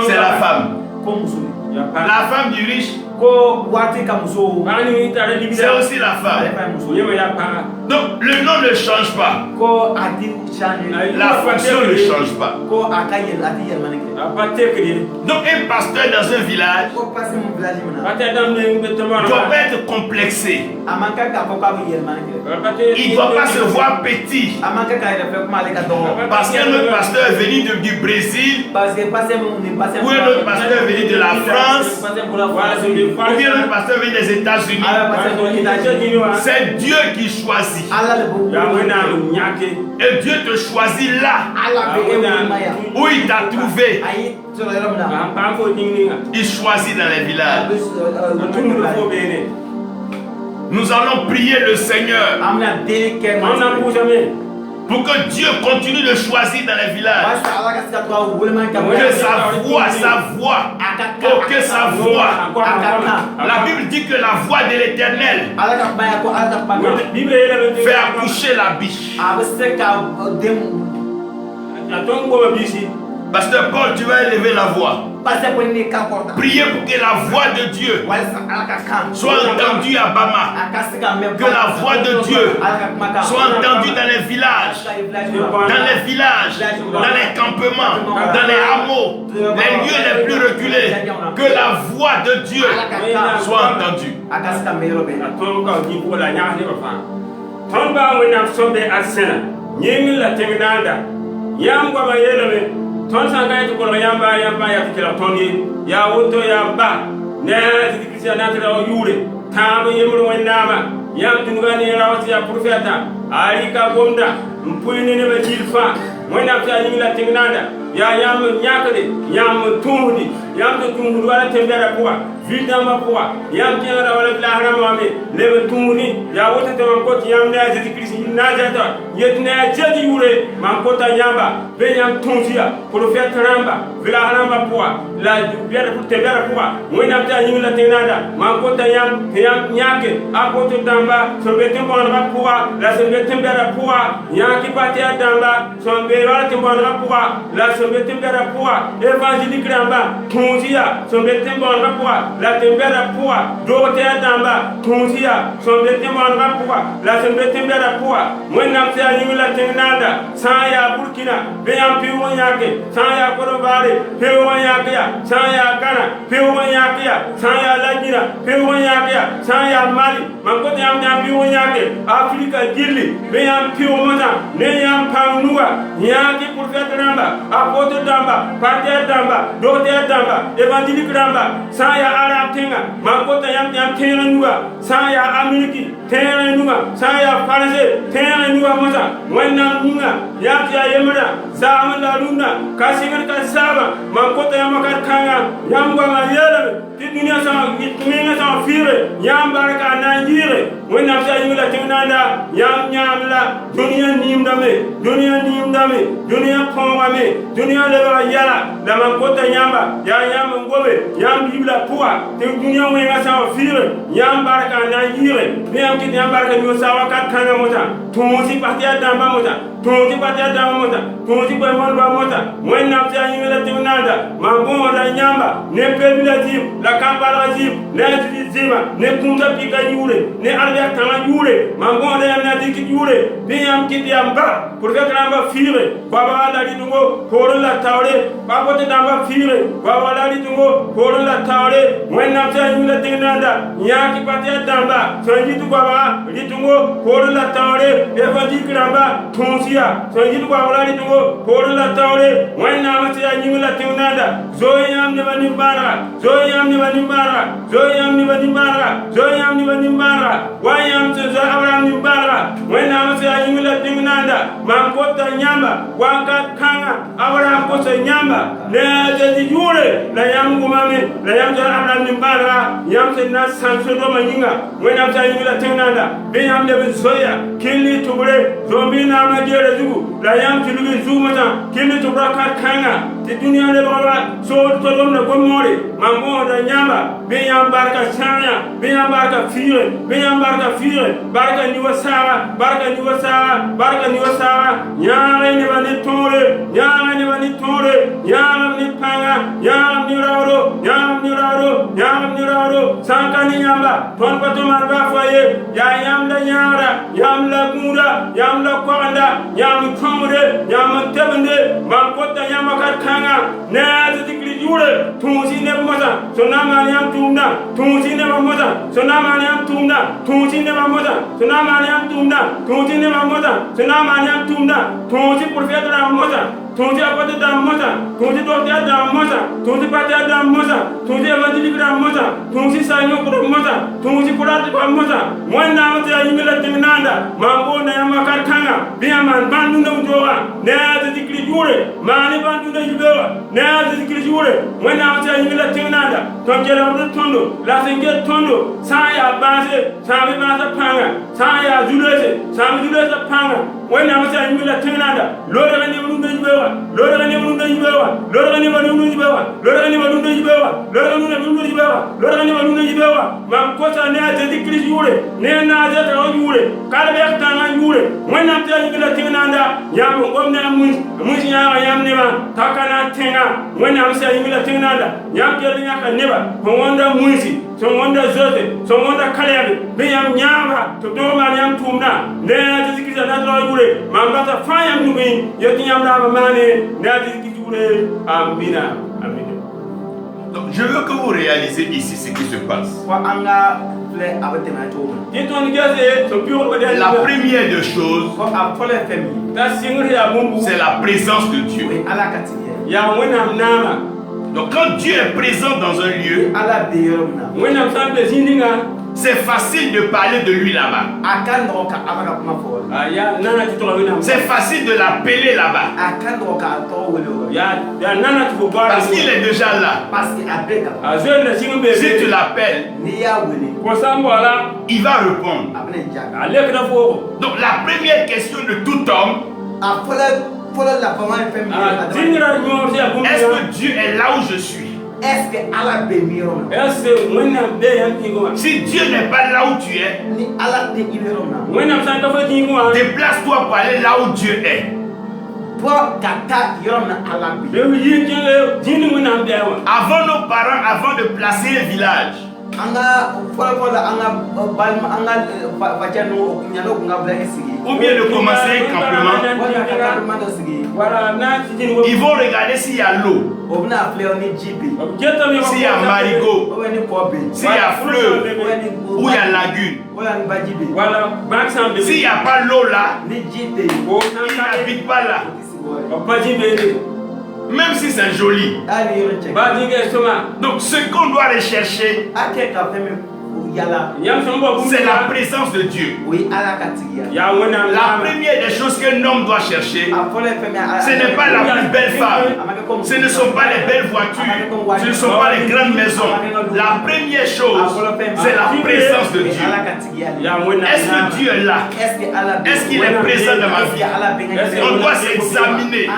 C'est la femme. La femme du riche. C'est aussi la femme. Donc le nom ne change pas. La fonction ne change pas. Donc un pasteur dans un village doit pas être complexé. Il ne doit pas se voir petit. Parce qu'un autre pasteur est venu du Brésil, ou un autre pasteur est venu de la France, ou bien un pasteur venu des États-Unis. C'est Dieu qui choisit. Et Dieu te choisit là où il t'a trouvé. Il choisit dans les villages. Nous allons prier le Seigneur pour que Dieu continue de choisir dans les villages. Que sa voix, que sa voix. La Bible dit que la voix de l'Éternel fait accoucher la biche. Pasteur Paul, tu vas élever la voix. Priez pour que la voix de Dieu soit entendue à Bama. Que la voix de Dieu soit entendue dans les villages, dans les campements, dans les hameaux, les lieux les plus reculés. Que la voix de Dieu soit entendue. Ton sanga to ko yamba ya tikira toni ya woto ya ba ne tikisa na tira yure tamo yemru wendama ya tungani rawti ya profeta ali ka gonda mpuyini ne bajilfa wena ta yimila tingnanda ya yam nyakade yam tuhudi yam to tuhudi wala tembera kuwa vidama kuwa yam tiara wala bilahra mame le tuhudi ya woto to ko yam na tikisa na jata yetna jadi yure man ko ta yamba be yam tunsia profeta ramba bilahra kuwa la biara pour tembera kuwa wena ta yimila tingnanda man ko ta yam nyake apoto damba so be tembora kuwa la so be tembera kuwa yaki patia damba so be wala tembora kuwa la sombe tembera poa évangélique ramba tunzia sombe tembora poa la tembera poa dote damba tunzia sombe tembora poa la sombe tembera poa mwenna tia yimila tenanda saya burkina beyam piwo yake saya korobare piwo yake ya saya kana piwo yake ya saya lajira piwo yake ya saya mali mankote yam piwo yake afrika gilli beyam piwo mona ne yam panuwa yake profeta ramba apoto damba, patia damba, dote damba, évangélique damba, saya arab tenga, makota yam tenga nuwa, saya ameriki, tenga nuwa, saya français, tenga nuwa mota, wenna nunga, yakia yemra, zama la luna, kasigar kasaba, makota yamakar kanga, yamba mayela, ti dunia sama, dunia sama fire, yam baraka nanjire, wenna sa yula tenanda, yam nyamla, dunia nimdame, dunia pongame, dunia leba yala la mankota yamba ya yamba ngobe yam bibla puwa te dunia wenga sawa fire yam baraka na yire ne yam kiti yam baraka nyo sawa kat kanga mota tunzi patia damba mota tunzi patia damba mota tunzi kwa molba mota wenna ptia yimela tinanda mambo da nyamba ne pebila jib la kambala jib ne zima ne kunta pika yure ne arya kanga yure mambo da yam na dikit yure ne yam kiti yam ba pour que kamba fire baba da dingo la tawre babote damba fire baba li tungo horo la tawre wenna ta yula tinanda nyaki patia damba sanjitu baba li tungo horo la tawre evangélique damba tunsia sanjitu baba li tungo horo la tawre wenna mata yula tinanda zoyam ne bani bara zoyam ne bani bara zoyam ne nimbara zo yam ni nimbara wa yam zo Abraham nimbara wena ma sa yimila tingnanda ma kota nyamba wa ka kanga Abraham ko sa nyamba ne de yure la yam gumame la yam zo Abraham nimbara yam se na sanso do manyinga wena sa yimila tingnanda be yam de zoya kili tubure zo mi na ma jere zugu la yam tulugi zumata kili tubra ka kanga ti dunia le baba so to dom na gomore mango da nyamba be yam barka sanya be yam barka fire be yam barka fire barka ni wasara barka ni wasara barka ni wasara nyama ni bani tore nyama ni bani tore nyama ni panga nyama ni rauro nyama ni rauro nyama ni rauro sanka ni nyamba ton pato marba faye ya yam da nyara yam la gura yam la kwanda yam tomre yam tebende mankota yam kanga na zikri jure tunsi ne mota sonama yam tumna tunsi ne mota sonama yam tumna tunsi ne mota sonama yam tumna tunsi ne mota sonama yam tumna tunsi prophète la mota tunsi apôtre da mota tunsi docteur da mota tunsi pasteur da mota tunsi évangéliste da mota tunsi sanyo ko mota tunsi kurati ko mota wonna mata yimila tinanda mambo na yamakar kanga biya man bandu na ujoa na zikri jure mani bandu na yubewa na zikri jure wonna mata yimila tinanda to jere wadu tondo la senge tondo saya base sabe basa panga saya julese sabe julese panga wonna mata yimila tinanda lora ni mundu yubewa lora ni mundu yubewa lora ni mundu yubewa lora ni mundu yubewa lora ni mundu yubewa lora ni mundu yubewa mam kota na zikri jure ne na zata jure kala be tanga jure wonna mata yimila tinanda yam gomna mun yam ne ma takana tenga wonna mata yimila tinanda yam kele nyaka neba ko wonda munsi so wonda zote so wonda kalabe be yam nyama to do ma yam tumna ne zikri na dro jure mam bata fa yam numi yoti yam na mane ne zikri jure amina amina. Donc je veux que vous réalisez ici ce qui se passe. La première des choses, c'est la présence de Dieu. Donc quand Dieu est présent dans un lieu, c'est facile de parler de lui là-bas. C'est facile de l'appeler là-bas. Parce qu'il est déjà là. Si tu l'appelles, il va répondre. Donc la première question de tout homme, est-ce que Dieu est là où je suis? Si Dieu n'est pas là où tu es, déplace-toi pour aller là où Dieu est. Avant nos parents, avant de placer un village, ou bien de commencer un campement, ils vont regarder s'il y a l'eau, s'il y a marigot, s'il y a fleuve, ou il y a lagune. S'il n'y a pas l'eau là, il n'habite pas là. Même si c'est joli. Donc ce qu'on doit rechercher, c'est la présence de Dieu. La première des choses qu'un homme doit chercher, ce n'est pas la plus belle femme, ce ne sont pas les belles voitures, ce ne sont pas les grandes maisons. La première chose, c'est la présence de Dieu. Est-ce que Dieu est là? Est-ce qu'il est présent dans ma vie? On doit s'examiner.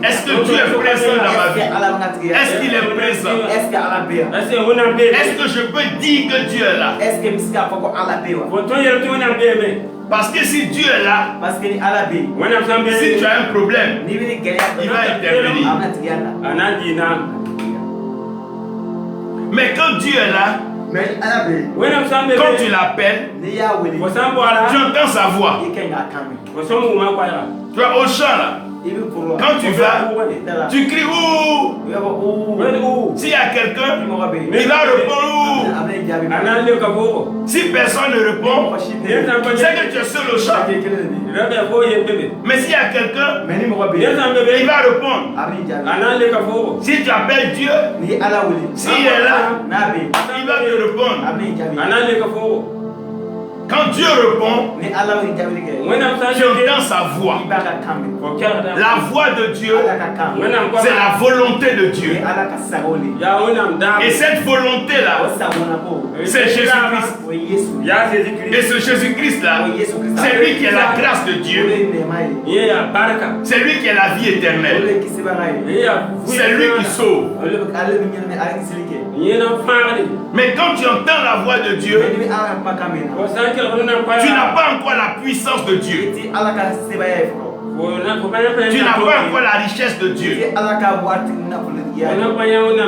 Est-ce que Dieu est présent dans ma vie? Est-ce qu'il est présent? Est-ce que je peux dire que Dieu est là? Parce que si Dieu est là, si tu as un problème, il va intervenir. Mais quand Dieu est là, quand tu l'appelles, tu entends sa voix. Tu vas au champ là. Quand tu vas, tu cries ouh. S'il y a quelqu'un, il va répondre ouh. Si personne ne répond, c'est que tu es seul au champ. Mais s'il y a quelqu'un, il va répondre. Si tu appelles Dieu, s'il est là, il va te répondre. Anale ka fo. Quand Dieu répond, Ni ala wi jabi ke. Wenam sa tu entends sa voix. Ibaka kambi. Ko kerda. La voix de Dieu, Ala ka kambi. Wenam ko. c'est la volonté de Dieu. Ni ala ka sagoli. Ya wenam da. Et cette volonté-là, O sagona ko. c'est Jésus-Christ. O Yesu. Ya Jésus Et Christ. ce Jésus-Christ-là, O Yesu Christ. c'est lui qui est la grâce de Dieu. Ole ne mai. Ye ya baraka. C'est lui qui est la vie éternelle. Ole kisibarai. Ye ya. C'est lui qui sauve. Ole ale mi nyane ala kisilike. Ye na faari. Mais quand tu entends la voix de Dieu, Ni ala pa kamina. Ko sa ke rona pa. tu n'as pas encore la puissance de Dieu. Ti ala ka sebaya fo. Ko na ko pa ya pa. Tu n'as pas encore la richesse de Dieu. Ti ala ka wati na pole ya. Ona pa ya ona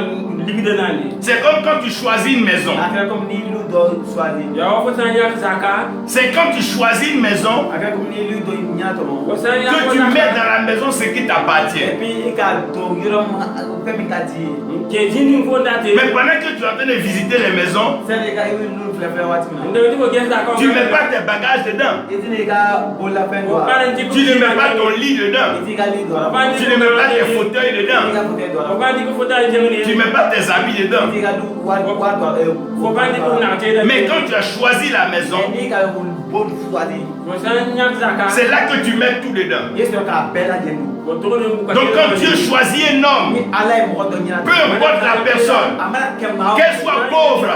ligida nani. C'est comme quand tu choisis une maison. Akara comme ni lu do swadi. Ya wa fa ya zaka. C'est quand tu choisis une maison Akara comme ni lu do nyato mo. Ko sa ya que tu mets dans la maison ce qui Et t'appartient. puis ka to yoro ma ko mi ka di. Ke jini ko ndate. Mais pendant que tu es en train de visiter les maisons, C'est les gars qui nous font faire wati na. Ndé ko gen zaka. tu ne mets pas tes bagages dedans. Et les gars bola fen Ko do. pa nti ko. Tu ne mets pas ton lit dedans. Et les gars li do. Tu ne mets pas tes fauteuils Les dedans. gars faut do. Ko pa nti ko fota jengni. Tu ne mets pas tes habits dedans. Les gars do wa do. Ko pa nti ko na te. Mais quand tu as choisi la maison, Les gars bon swadi. Ko sa nya zaka. c'est là que tu mets tout dedans. Yesu ka bela jenu. Ko to ko ko. Donc quand Dieu choisit un homme, Ni ala e mo do nyana. peu importe la personne, Amala ke ma. qu'elle soit pauvre,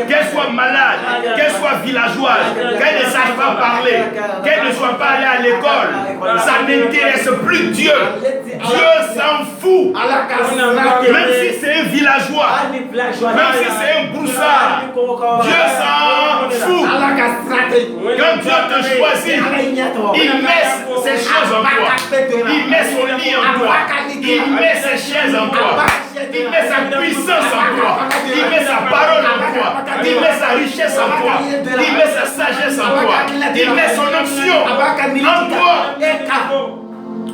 qu'elle soit malade, qu'elle soit villageoise, qu'elle ne sache pas parler, qu'elle ne soit pas allée à l'école, ça n'intéresse plus Dieu. Dieu s'en fout. Ala ka Même si c'est un villageois, même si c'est un broussard, Dieu s'en fout. Quand Dieu te choisit, il met ses choses en toi. Il met son lit en toi. Il met ses chaises en toi. Il met sa puissance en toi. Il met sa parole en toi. Il met sa richesse en toi. Il met sa sagesse en toi. Il met son onction en toi.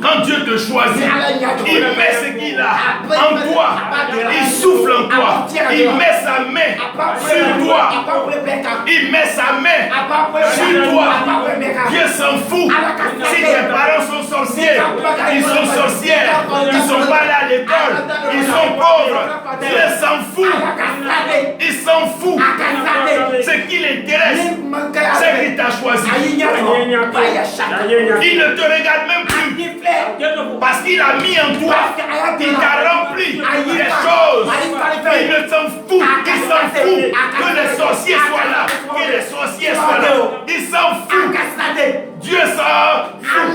Quand Dieu te choisit, il met ce qu'il a en toi. Il souffle en toi. Il met sa main sur toi. Il met sa main sur toi. Dieu s'en fout. Si tes parents sont sorciers, ils sont sorcières. Ils ne sont pas allés à l'école. Ils sont pauvres. Dieu s'en fout. Il s'en fout. Ce qui l'intéresse, c'est qu'il t'a choisi. Il ne te regarde même plus. Parce qu'il a mis en toi, il t'a rempli des choses. Il ne s'en fout, il s'en fout que les sorciers soient là, que les sorciers soient là. Il s'en fout. Dieu s'en fout.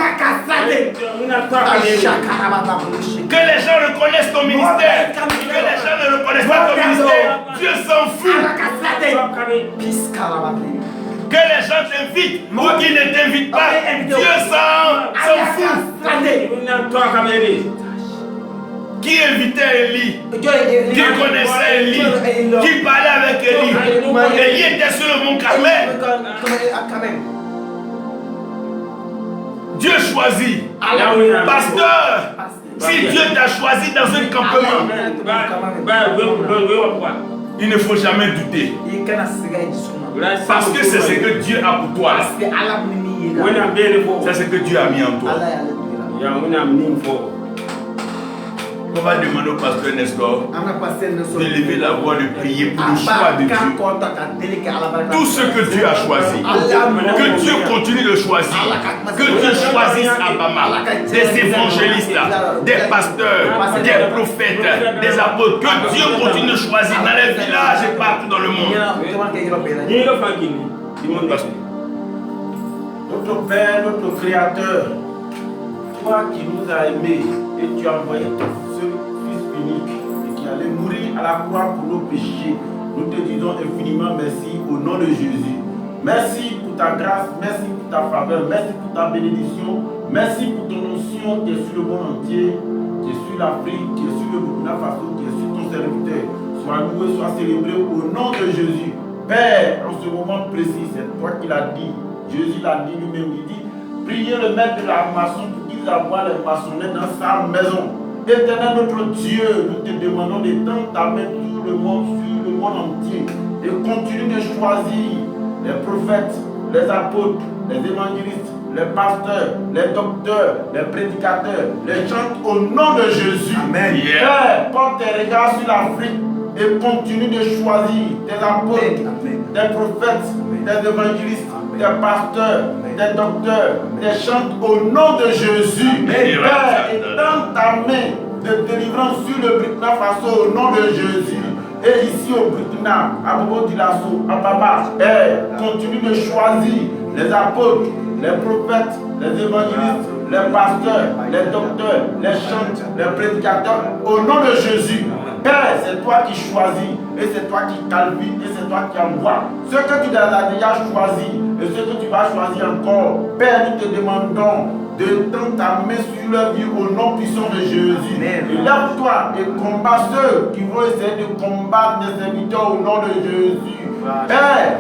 Que les gens reconnaissent ton ministère, que les gens ne reconnaissent pas ton ministère, Dieu s'en fout. Que les gens t'invitent ou qu'ils ne t'invitent pas, Dieu s'en fout. Qui invitait Élie? Qui connaissait Élie? Qui parlait avec Élie? Élie était sur le mont Carmel. Dieu choisit. Pasteur, si Dieu t'a choisi dans un campement, il ne faut jamais douter. Parce que c'est ce que Dieu a pour toi. C'est ce que Dieu a mis en toi. On va demander au pasteur Nestor d'élever la voix, de prier pour le choix de Dieu. Tout ce que Dieu a choisi, que Dieu continue de choisir, que Dieu choisisse Abama, des évangélistes, des pasteurs, des prophètes, des apôtres, que Dieu continue de choisir dans les villages et partout dans le monde. Notre Père, notre Créateur, toi qui nous as aimés et tu as envoyé ton seul Fils unique et qui allait mourir à la croix pour nos péchés, nous te disons infiniment merci au nom de Jésus. Merci pour ta grâce, merci pour ta faveur, merci pour ta bénédiction, merci pour ton onction qui est sur le monde entier, qui est sur l'Afrique, qui est sur le Burkina Faso, qui est sur ton serviteur. Sois loué, sois célébré au nom de Jésus. Père, en ce moment précis, c'est toi qui l'as dit. Jésus l'a dit lui-même, il dit, priez le maître de la maçon pour qu'il envoie les maçonnets dans sa maison. Éternel notre Dieu, nous te demandons d'étendre ta main sur le monde entier et continue de choisir les prophètes, les apôtres, les évangélistes, les pasteurs, les docteurs, les prédicateurs, les chants au nom de Jésus. Amen. Père, porte tes regards sur l'Afrique et continue de choisir des apôtres, des prophètes, des évangélistes, des pasteurs, des docteurs, des chantres au nom de Jésus. Père, étends ta main de délivrance sur le Burkina Faso au nom de Jésus. Et ici au Burkina, à Bobo Dioulasso, à Baba, continue de choisir les apôtres, les prophètes, les évangélistes, les pasteurs, les docteurs, les chantres, les prédicateurs, au nom de Jésus. Père, c'est toi qui choisis, et c'est toi qui calvites, et c'est toi qui envoies. Ce que tu as déjà choisi, et ce que tu vas choisir encore, Père, nous te demandons de tendre ta main sur leur vie au nom puissant de Jésus. Lève-toi et combat ceux qui vont essayer de combattre des serviteurs au nom de Jésus. Père,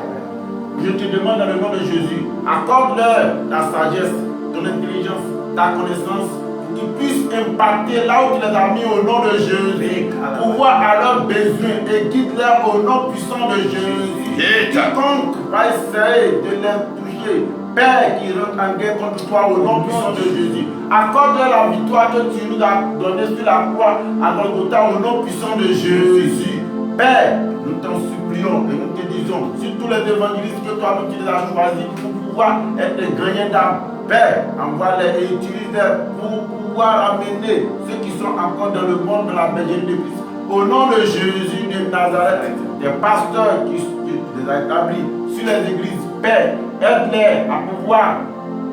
je te demande dans le nom de Jésus, accorde-leur ta sagesse, ton intelligence, ta connaissance, pour qu'ils puissent impacter là où tu les as mis au nom de Jésus, pouvoir à leurs besoins et guide-les au nom puissant de Jésus. Quiconque va essayer de les toucher, Père qui rentre en guerre contre toi au nom puissant de Jésus, accorde-leur la victoire que tu nous as donnée sur la croix à Golgotha au nom puissant de Jésus. Père, nous t'en supplions et nous te disons, sur tous les évangélistes que toi tu les as choisis pour pouvoir être des gagnants d'âme, Père, envoie-les et utilise-les pour pouvoir amener ceux qui sont encore dans le monde de la bergerie de Christ. Au nom de Jésus de Nazareth, des pasteurs qui les ont établis sur les églises, Père, aide-les à pouvoir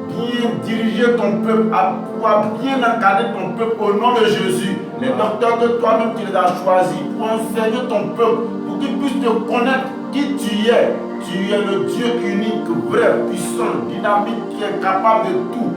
bien diriger ton peuple, à pouvoir bien encadrer ton peuple au nom de Jésus. Les docteurs que toi-même tu les as choisis pour enseigner ton peuple, pour qu'ils puissent te connaître qui tu es. Tu es le Dieu unique, vrai, puissant, dynamique, qui est capable de tout.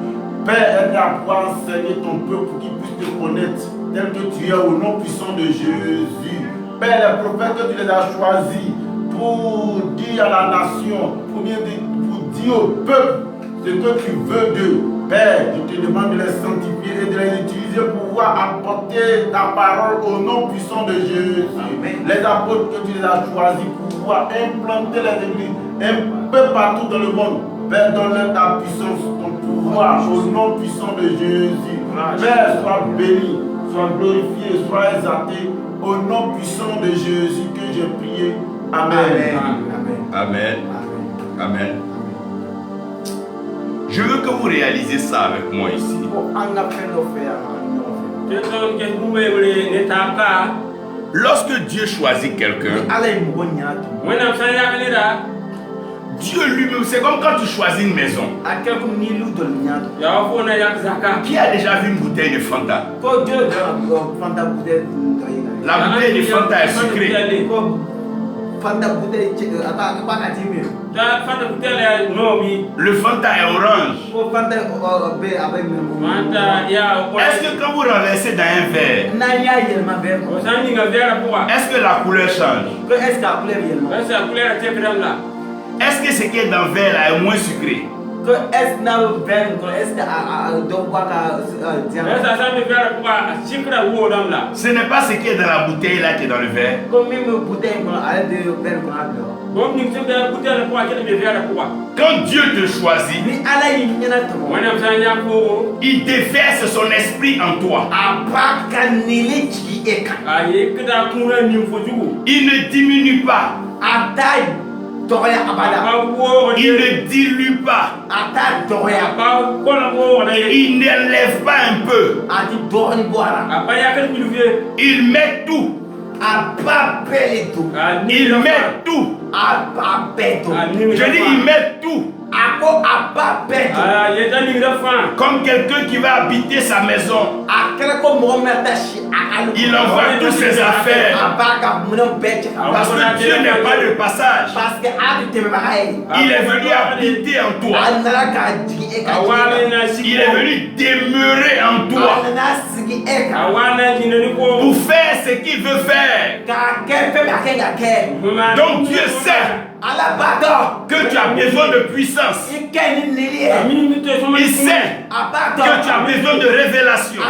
Père, aide à pouvoir enseigner ton peuple pour qu'ils puissent te connaître tel que tu es au nom puissant de Jésus. Père, les prophètes que tu les as choisis pour dire à la nation, pour dire au peuple ce que tu veux d'eux. Père, je te demande de les sanctifier et de les utiliser pour pouvoir apporter ta parole au nom puissant de Jésus. Amen. Les apôtres que tu les as choisis pour pouvoir implanter les églises un peu partout dans le monde. Père, donne-leur ta puissance, ton pouvoir au nom puissant de Jésus. Père, sois béni, sois glorifié, sois exalté au nom puissant de Jésus que j'ai prié. Amen. Amen. Amen. Amen. Je veux que vous réalisez ça avec moi ici. Lorsque Dieu choisit quelqu'un, Dieu lui-même, c'est comme quand tu choisis une maison. Qui a déjà vu une bouteille de Fanta? La bouteille de Fanta est sucrée. Le Fanta est orange. Est-ce que quand vous renversez dans un verre, est-ce que la couleur change? Est-ce que ce qui est dans le verre là est moins sucré? Ce n'est pas ce qui est dans la bouteille là qui est dans le verre. Quand Dieu te choisit, il déverse son esprit en toi. Il ne diminue pas. Il ne dilue pas. Il n'élève pas un peu. Il met tout. Il met tout. Je dis il met tout. Comme quelqu'un qui va habiter sa maison, il envoie toutes ses affaires. Parce que Dieu n'est pas de passage. Il est venu habiter en toi. Il est venu demeurer en toi pour faire ce qu'il veut faire. Donc Dieu sait que tu as besoin de puissance. Il sait que tu as besoin de révélation.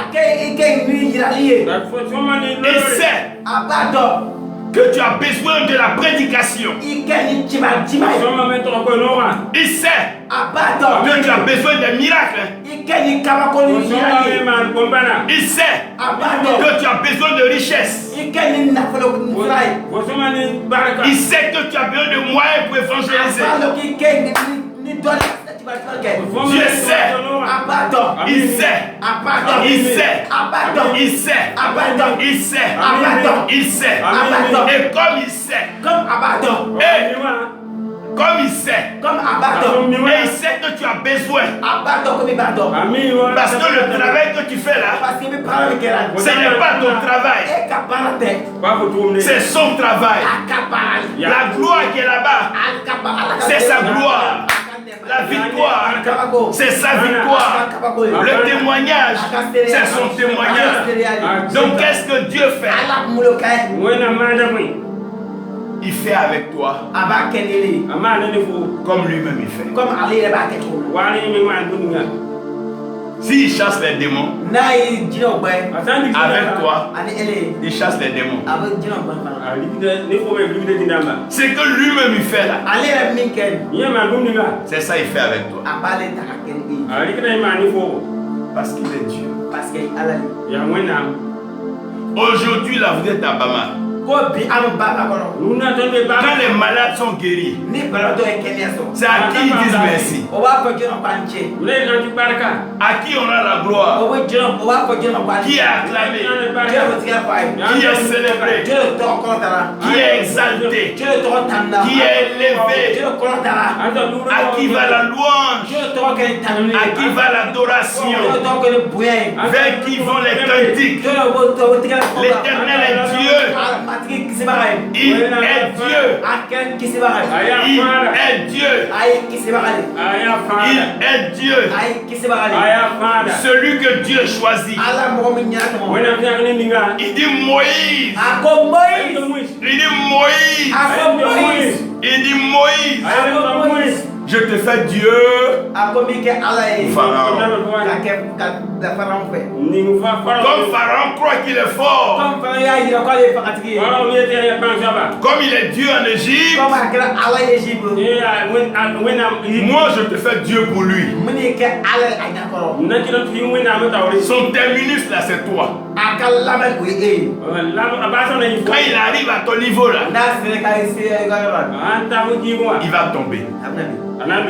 Il sait que tu as besoin de la prédication. Il sait que tu as besoin de miracles. Il sait que tu as besoin de richesse. Il sait que tu as besoin de moyens pour évangéliser. Dieu sait. Il sait. Il sait. Il sait. Il sait. Il sait. Et comme il sait. Comme il sait. Et il sait que tu as besoin. Parce que le travail que tu fais là, ce n'est pas ton travail. C'est son travail. La gloire qui est là-bas, c'est sa gloire. La victoire, c'est sa victoire. Le témoignage, c'est son témoignage. Donc qu'est-ce que Dieu fait? Il fait avec toi comme lui-même il fait. S'il chasse les démons avec toi, il chasse les démons. C'est que lui-même il fait là. C'est ça il fait avec toi. Parce qu'il est Dieu. Aujourd'hui là vous êtes à Bama. Quand les malades sont guéris, c'est à qui ils disent merci. À qui on a la gloire. Qui est acclamé. Qui est célébré. Qui est exalté. Qui est élevé. À qui va la louange. À qui va l'adoration. Vers qui vont les cantiques. L'Éternel est Dieu. Il est Dieu. Il est Dieu. Il est Dieu. Celui que Dieu choisit. Il dit Moïse. Il dit Moïse. Il dit Moïse. Je te fais Dieu. Pharaon. Comme Pharaon croit qu'il est fort. Comme il est Dieu en Égypte. Moi je te fais Dieu pour lui. Son terminus là c'est toi. Quand il arrive à ton niveau là, il va tomber.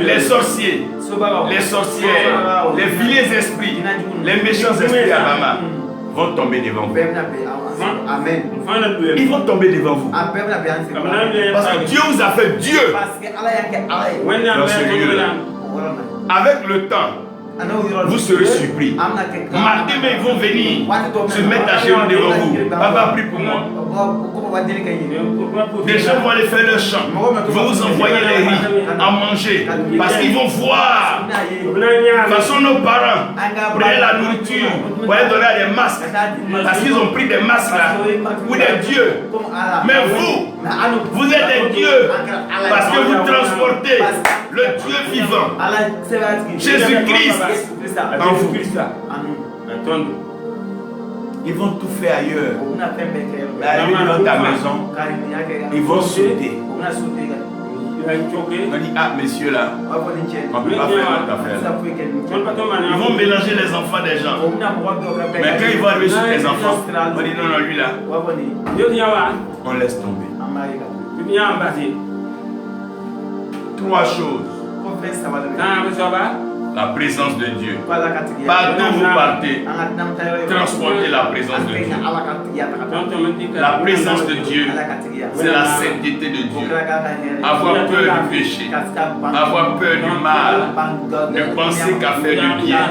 Les sorciers, les sorcières, les vilains esprits, les méchants esprits à Bama vont tomber devant vous. Amen. Ils vont tomber devant vous. Parce que Dieu vous a fait Dieu dans ce lieu-là. Avec le temps, vous serez surpris. Matin, mais ils vont venir se mettre à genoux devant vous. Papa, prie pour moi. Des gens vont aller faire le chant. Ils vont vous envoyer les riz à manger. Parce qu'ils vont voir. De toute façon, nos parents prenaient la nourriture pour aller donner à des masques. Parce qu'ils ont pris des masques là pour des dieux. Mais vous êtes des dieux. Parce que vous transportez le Dieu vivant. Jésus-Christ. En vous. Ils vont tout faire ailleurs. Mais arriver dans ta maison, ils vont sauter. On dit, ah, messieurs là, on ne peut pas faire notre affaire. Ils vont mélanger les enfants des gens. Mais quand ils vont arriver sur les enfants, on dit, non, non, lui là, on laisse tomber. Trois choses. La présence de Dieu. Partout où vous partez, transportez la présence de Dieu. La présence de Dieu, c'est la sainteté de Dieu. Avoir peur du péché, avoir peur du mal, ne penser qu'à faire du bien.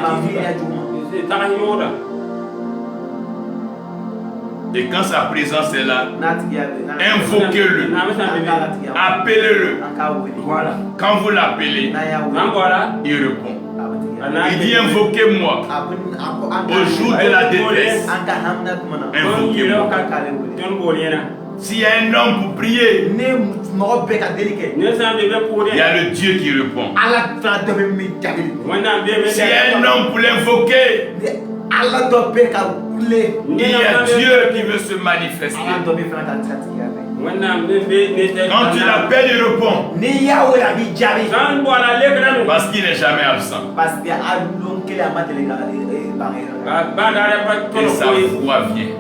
Et quand sa présence est là, invoquez-le, appelez-le. Quand vous l'appelez, il répond. Il dit invoquez-moi au jour de la détresse. Invoquez-moi. S'il y a un homme pour prier, il y a le Dieu qui répond. S'il y a un homme pour l'invoquer, il y a Dieu qui veut se manifester. Quand tu l'appelles, il répond. Parce qu'il n'est jamais absent. Et sa voix vient.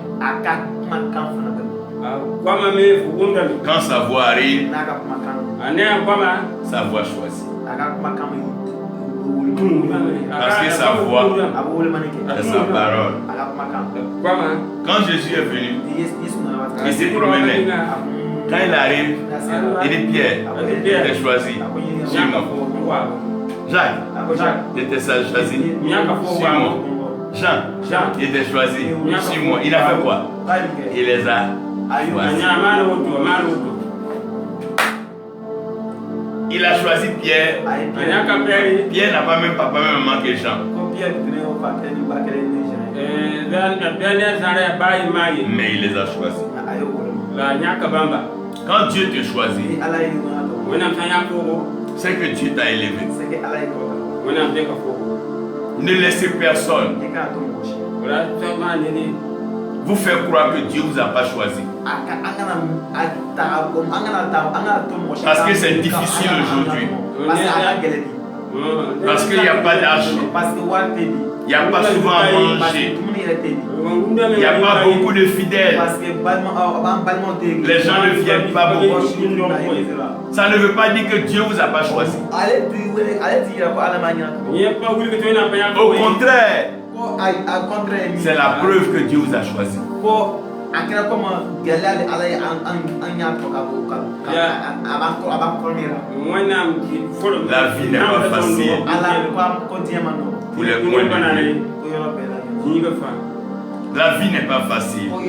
Quand sa voix arrive, sa voix choisit. Parce que sa voix est sa parole. Quand Jésus est venu, il s'est promené. Quand il arrive, il dit Pierre, il était choisi. Simon. Jacques, il était choisi. Simon. Jean, il était choisi. Simon, il a fait quoi? Il les a choisis. Il a choisi Pierre. Pierre n'a pas même papa, même maman que Jean. Mais il les a choisis. Quand Dieu te choisit, c'est que Dieu t'a élevé. Ne laissez personne vous faire croire que Dieu ne vous a pas choisi. Parce que c'est difficile aujourd'hui. Parce qu'il n'y a pas d'argent. Il n'y a pas souvent à manger. Il n'y a pas beaucoup de fidèles. Les gens ne viennent pas beaucoup. Ça ne veut pas dire que Dieu ne vous a pas choisi. Au contraire, c'est la preuve que Dieu vous a choisi. La vie n'est pas facile pour les coins de Dieu. La vie n'est pas facile pour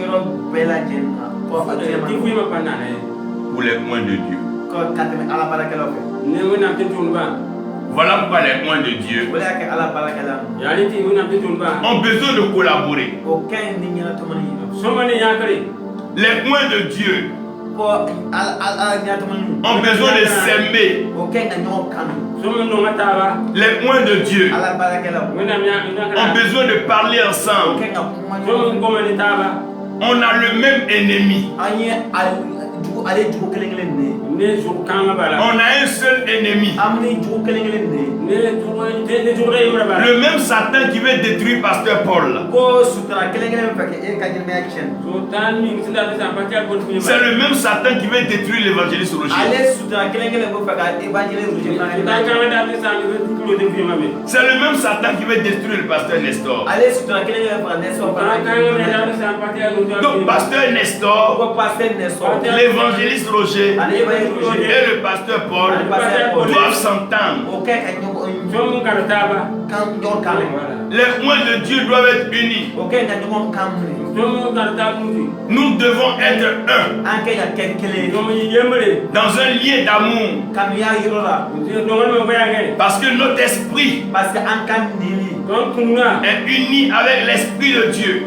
les coins de Dieu. Voilà pourquoi les coins de Dieu ont besoin de collaborer. Les coins de Dieu ont besoin de s'aimer. Les coins de Dieu ont besoin de parler ensemble. On a le même ennemi. On a un seul ennemi. Le même Satan qui veut détruire Pasteur Paul. C'est le même Satan qui veut détruire l'évangéliste Roger. C'est le même Satan qui veut détruire le pasteur Nestor. Donc Pasteur Nestor, l'évangéliste Roger et le pasteur Paul doivent s'entendre. Les coins de Dieu doivent être unis. Nous devons être un. Dans un lien d'amour. Parce que notre esprit est uni avec l'esprit de Dieu.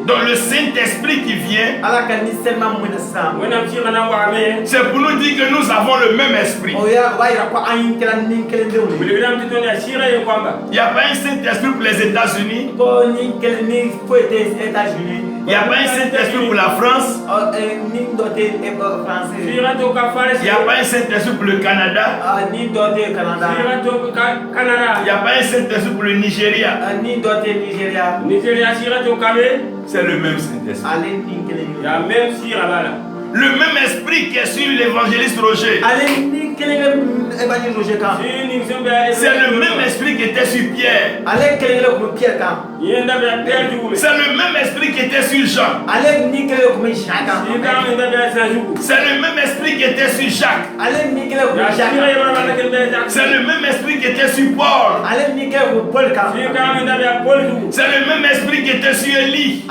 Donc le Saint-Esprit qui vient, c'est pour nous dire que nous avons le même esprit. Il n'y a pas un Saint-Esprit pour les États-Unis. Il n'y a pas un Saint-Esprit pour la France. Il n'y a pas un Saint-Esprit pour le Canada. Il n'y a pas un Saint-Esprit pour le Nigeria. C'est le même Saint-Esprit. Le même esprit qui est sur l'évangéliste Roger. C'est le même esprit qui était sur Pierre. C'est le même esprit qui était sur Jean. C'est le même esprit qui était sur Jacques. C'est le même esprit qui était sur Paul. C'est le même esprit qui était sur Élie.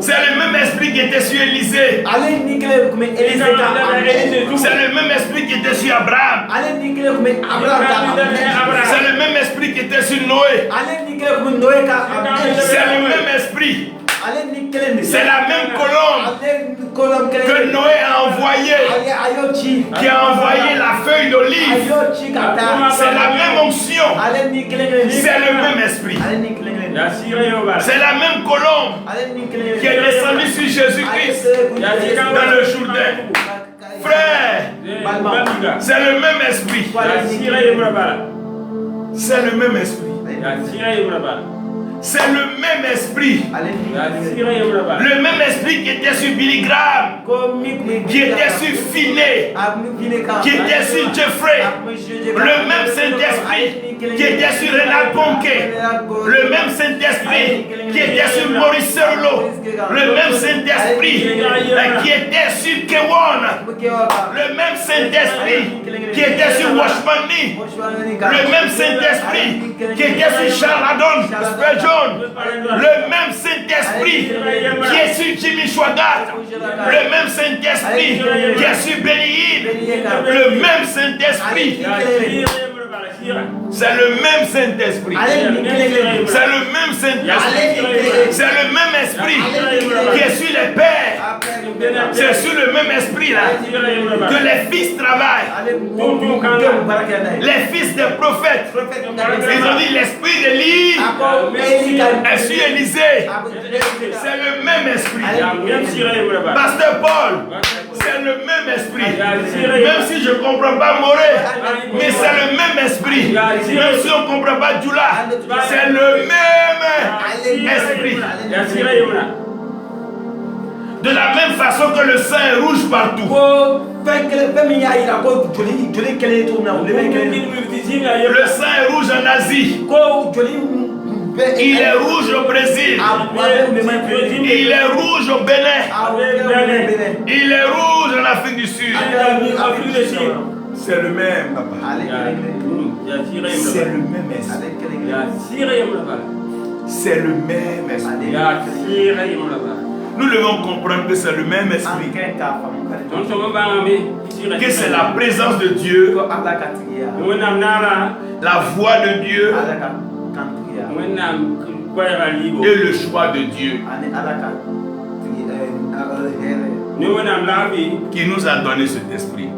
C'est le même esprit qui était sur Élisée. C'est le même esprit qui était sur Abraham. C'est le même esprit qui était sur Noé. C'est le même esprit. C'est la même colombe que Noé a envoyé envoyé, qui a envoyé la feuille d'olive. C'est la même onction. C'est le même esprit. C'est la même colombe qui est descendue sur Jésus-Christ dans le Jourdain. Frère, c'est le même esprit. C'est le même esprit. C'est le même esprit. Le même esprit qui était sur Billy Graham, qui était sur Finney, qui était sur Jeffrey. Le même Saint-Esprit qui était sur Renald Bonke. Le même Saint-Esprit qui était sur Maurice Serlo. Le même Saint-Esprit qui était sur Kewon. Le même Saint-Esprit qui était sur Washman Nee. Le même Saint-Esprit qui était sur Charles Haddon Spurgeon. Le même Saint-Esprit qui est sur Jimmy Swaggart. Le même Saint-Esprit qui est sur Benny Hinn. Le même Saint-Esprit. C'est le même Saint-Esprit. C'est le même Saint-Esprit. C'est le même esprit qui est sur les pères. C'est sur le même esprit là que les fils travaillent. Les fils des prophètes. Ils ont dit l'esprit d'Élie est sur Élisée. C'est le même esprit. Pasteur Paul, c'est le même esprit. Même si je ne comprends pas Moré, mais c'est le même esprit. Même si on ne comprend pas Djoula, c'est le même esprit. De la même façon que le sang est rouge partout. Le sang est rouge en Asie. Il est rouge au Brésil. Il est rouge au Bénin. Il est rouge en Afrique du Sud. C'est le même, papa. C'est le même esprit. C'est le même esprit. Nous devons comprendre que c'est le même esprit. Que c'est la présence de Dieu. La voix de Dieu. Et le choix de Dieu. Qui nous a donné cet esprit.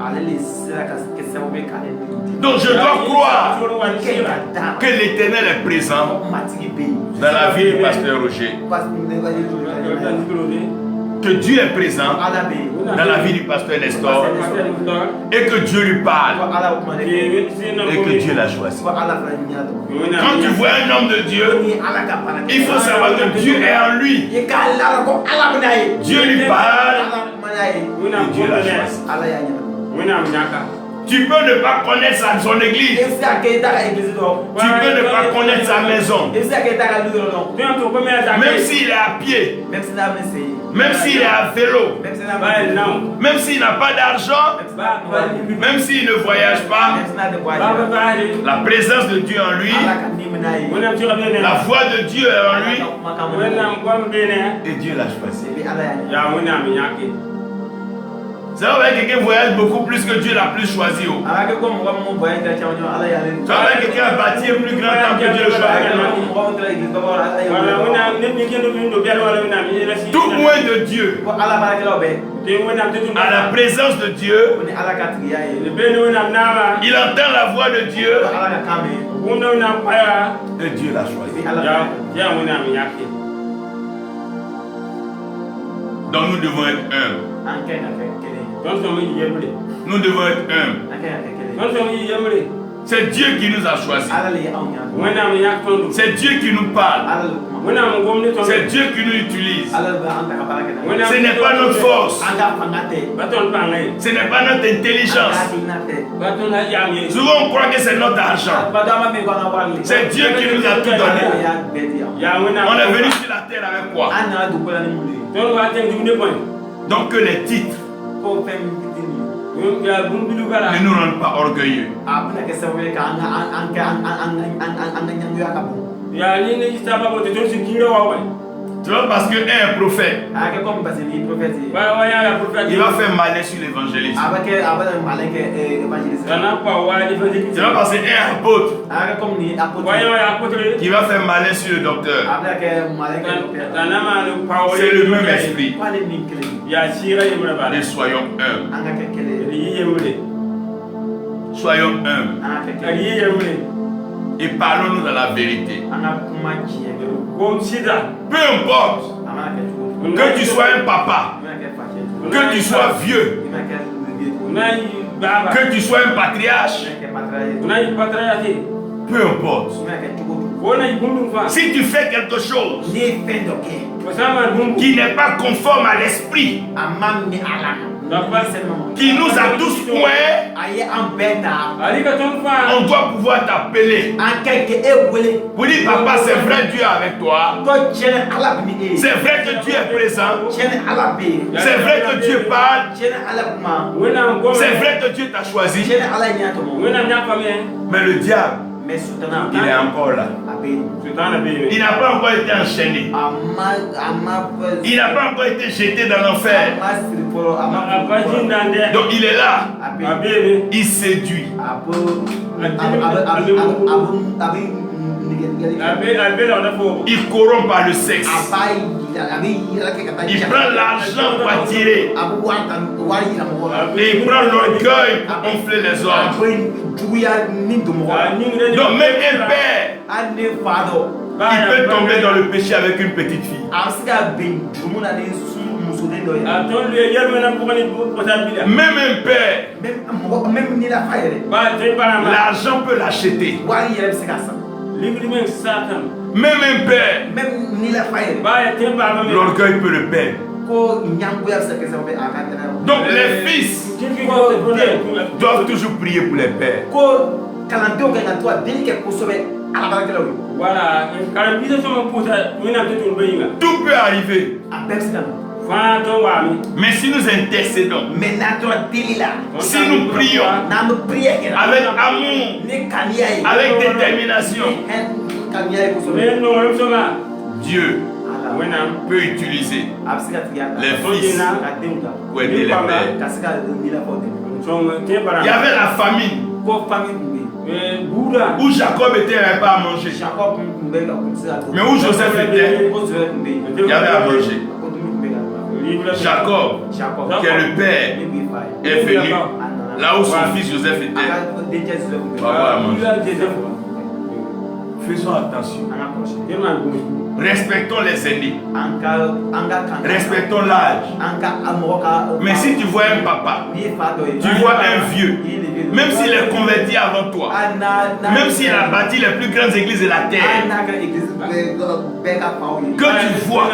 Donc je dois croire que l'Éternel est présent dans la vie du pasteur Roger. Que Dieu est présent dans la vie du pasteur Nestor. Et que Dieu lui parle. Et que Dieu l'a choisi. Quand tu vois un homme de Dieu, il faut savoir que Dieu est en lui. Dieu lui parle. Et Dieu l'a choisi. Tu peux ne pas connaître son église. Tu peux ne pas connaître sa maison. Même s'il est à pied. Même s'il est à vélo. Même s'il n'a pas d'argent. Même s'il ne voyage pas. La présence de Dieu en lui. La voix de Dieu est en lui. Et Dieu l'a choisi. C'est vrai que quelqu'un voyage beaucoup plus que Dieu l'a plus choisi. C'est vrai que quelqu'un a bâti un plus grand temps que Dieu le choisit. Tout moins de Dieu, à la présence de Dieu, il entend la voix de Dieu et Dieu l'a choisi. Donc nous devons être humbles. Nous devons être humbles. C'est Dieu qui nous a choisis. C'est Dieu qui nous parle. C'est Dieu qui nous utilise. Ce n'est pas notre force. Ce n'est pas notre intelligence. Souvent on croit que c'est notre argent. C'est Dieu qui nous a tout donné. On est venu sur la terre avec quoi? Donc que les titres ne nous rendent pas orgueilleux. Tu vois, parce qu'un est prophète. Il va faire malin sur l'évangéliste. Tu vois, parce qu'un est apôtre. Qui va faire malin sur le docteur. C'est le même esprit. Et soyons humbles. Soyons humbles. Et parlons-nous dans la vérité. Peu importe que tu sois un papa, que tu sois vieux, que tu sois un patriarche, peu importe. Si tu fais quelque chose qui n'est pas conforme à l'esprit, qui nous a tous points, on doit pouvoir t'appeler pour dire papa, c'est vrai, Dieu est avec toi, c'est vrai que Dieu est présent, c'est vrai que Dieu parle, c'est vrai que Dieu t'a choisi, mais le diable, il est encore là. Il n'a pas encore été enchaîné. Il n'a pas encore été jeté dans l'enfer. Donc il est là. Il séduit. Il corrompt par le sexe. Il prend l'argent pour attirer. Et il prend l'orgueil pour gonfler les hommes. Donc même un père, il peut tomber dans le péché avec une petite fille. Même un père, l'argent peut l'acheter. Même un père, l'orgueil peut le perdre. Donc les fils doivent toujours prier pour les pères. Tout peut arriver. Mais si nous intercédons, si nous prions avec amour, avec détermination, Dieu peut utiliser les fils pour aider les pères. Il y avait la famine où Jacob n'avait pas à manger. Mais où Joseph était, il y avait à manger. Jacob, qui est le père, est venu là où son fils Joseph était pour avoir à manger. Faisons attention. Respectons les aînés. Respectons l'âge. Mais si tu vois un papa, tu vois un vieux, même s'il est converti avant toi, même s'il a bâti les plus grandes églises de la terre, que tu vois,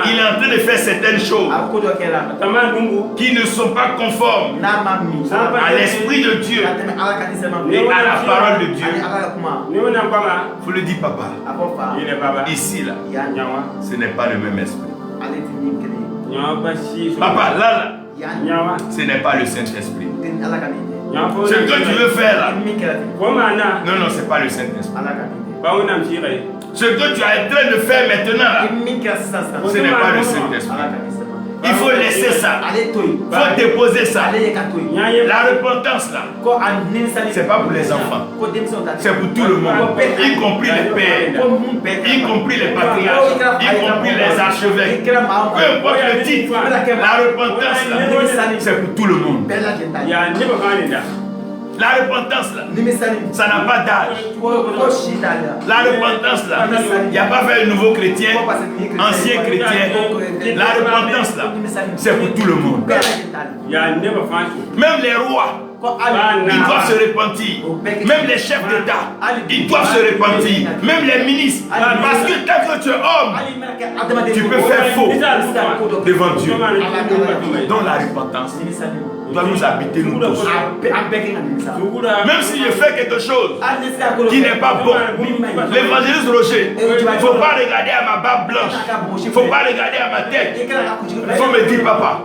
il est en train de faire certaines choses qui ne sont pas conformes à l'esprit de Dieu et à la parole de Dieu. Il faut le dire, papa. Ici, là, ce n'est pas le même esprit. Papa, là, ce n'est pas le Saint-Esprit. Ce que tu veux faire là, non, ce n'est pas le Saint-Esprit. Ce que tu es en train de faire maintenant là, ce n'est pas le Saint-Esprit. Il faut laisser ça. Il faut déposer ça. La repentance là, ce n'est pas pour les enfants. C'est pour tout le monde. Y compris les pères, y compris les patriarches, y compris les archevêques. Peu importe le titre, la repentance là, c'est pour tout le monde. La repentance là, ça n'a pas d'âge. La repentance là, il n'y a pas fait un nouveau chrétien, ancien chrétien. La repentance là, c'est pour tout le monde. Même les rois, ils doivent se repentir. Même les chefs d'État, ils doivent se repentir. Même les ministres. Parce que tant que tu es homme, tu peux faire faux devant Dieu. Donc la repentance doit nous habiter nous tous. Même si je fais quelque chose qui n'est pas bon, l'évangéliste Roger, il ne faut pas regarder à ma barbe blanche, il ne faut pas regarder à ma tête. Il faut me dire, papa,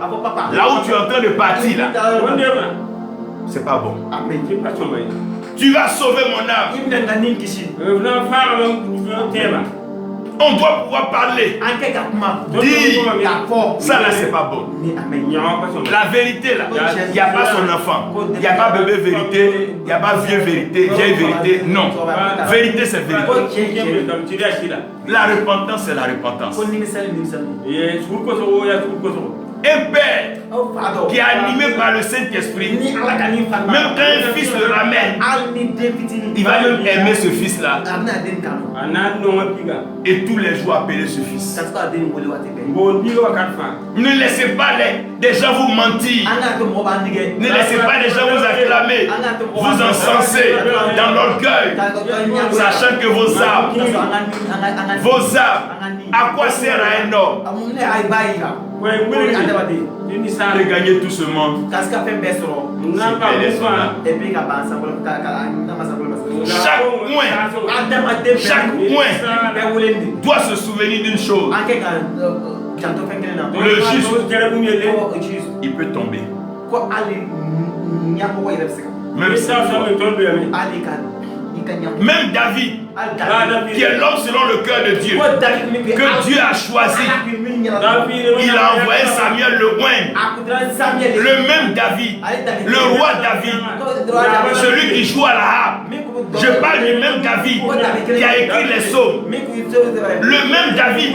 là où tu es en train de partir là, c'est pas bon. Tu vas sauver mon âme. On doit pouvoir parler. Dire, ça là c'est pas bon. La vérité là, il n'y a pas son enfant. Il n'y a pas bébé vérité, il n'y a pas vieux vérité, vieille vérité. Non. Vérité c'est vérité. La repentance c'est la repentance. Un père qui est animé par le Saint-Esprit, même quand un fils le ramène, il va même aimer ce fils-là. Et tous les jours appeler ce fils. Ne laissez pas des gens vous mentir. Ne laissez pas des gens vous acclamer, vous encenser dans l'orgueil, sachant que vos âmes, à quoi sert à un homme de gagner tout ce monde? Chaque point doit se souvenir d'une chose. Le juste, il peut tomber. Même David, qui est l'homme selon le cœur de Dieu, que Dieu a choisi, il a envoyé Samuel le loin. Le même David, le roi David, celui qui joue à la harpe. Je parle du même David qui a écrit les psaumes. Le même David,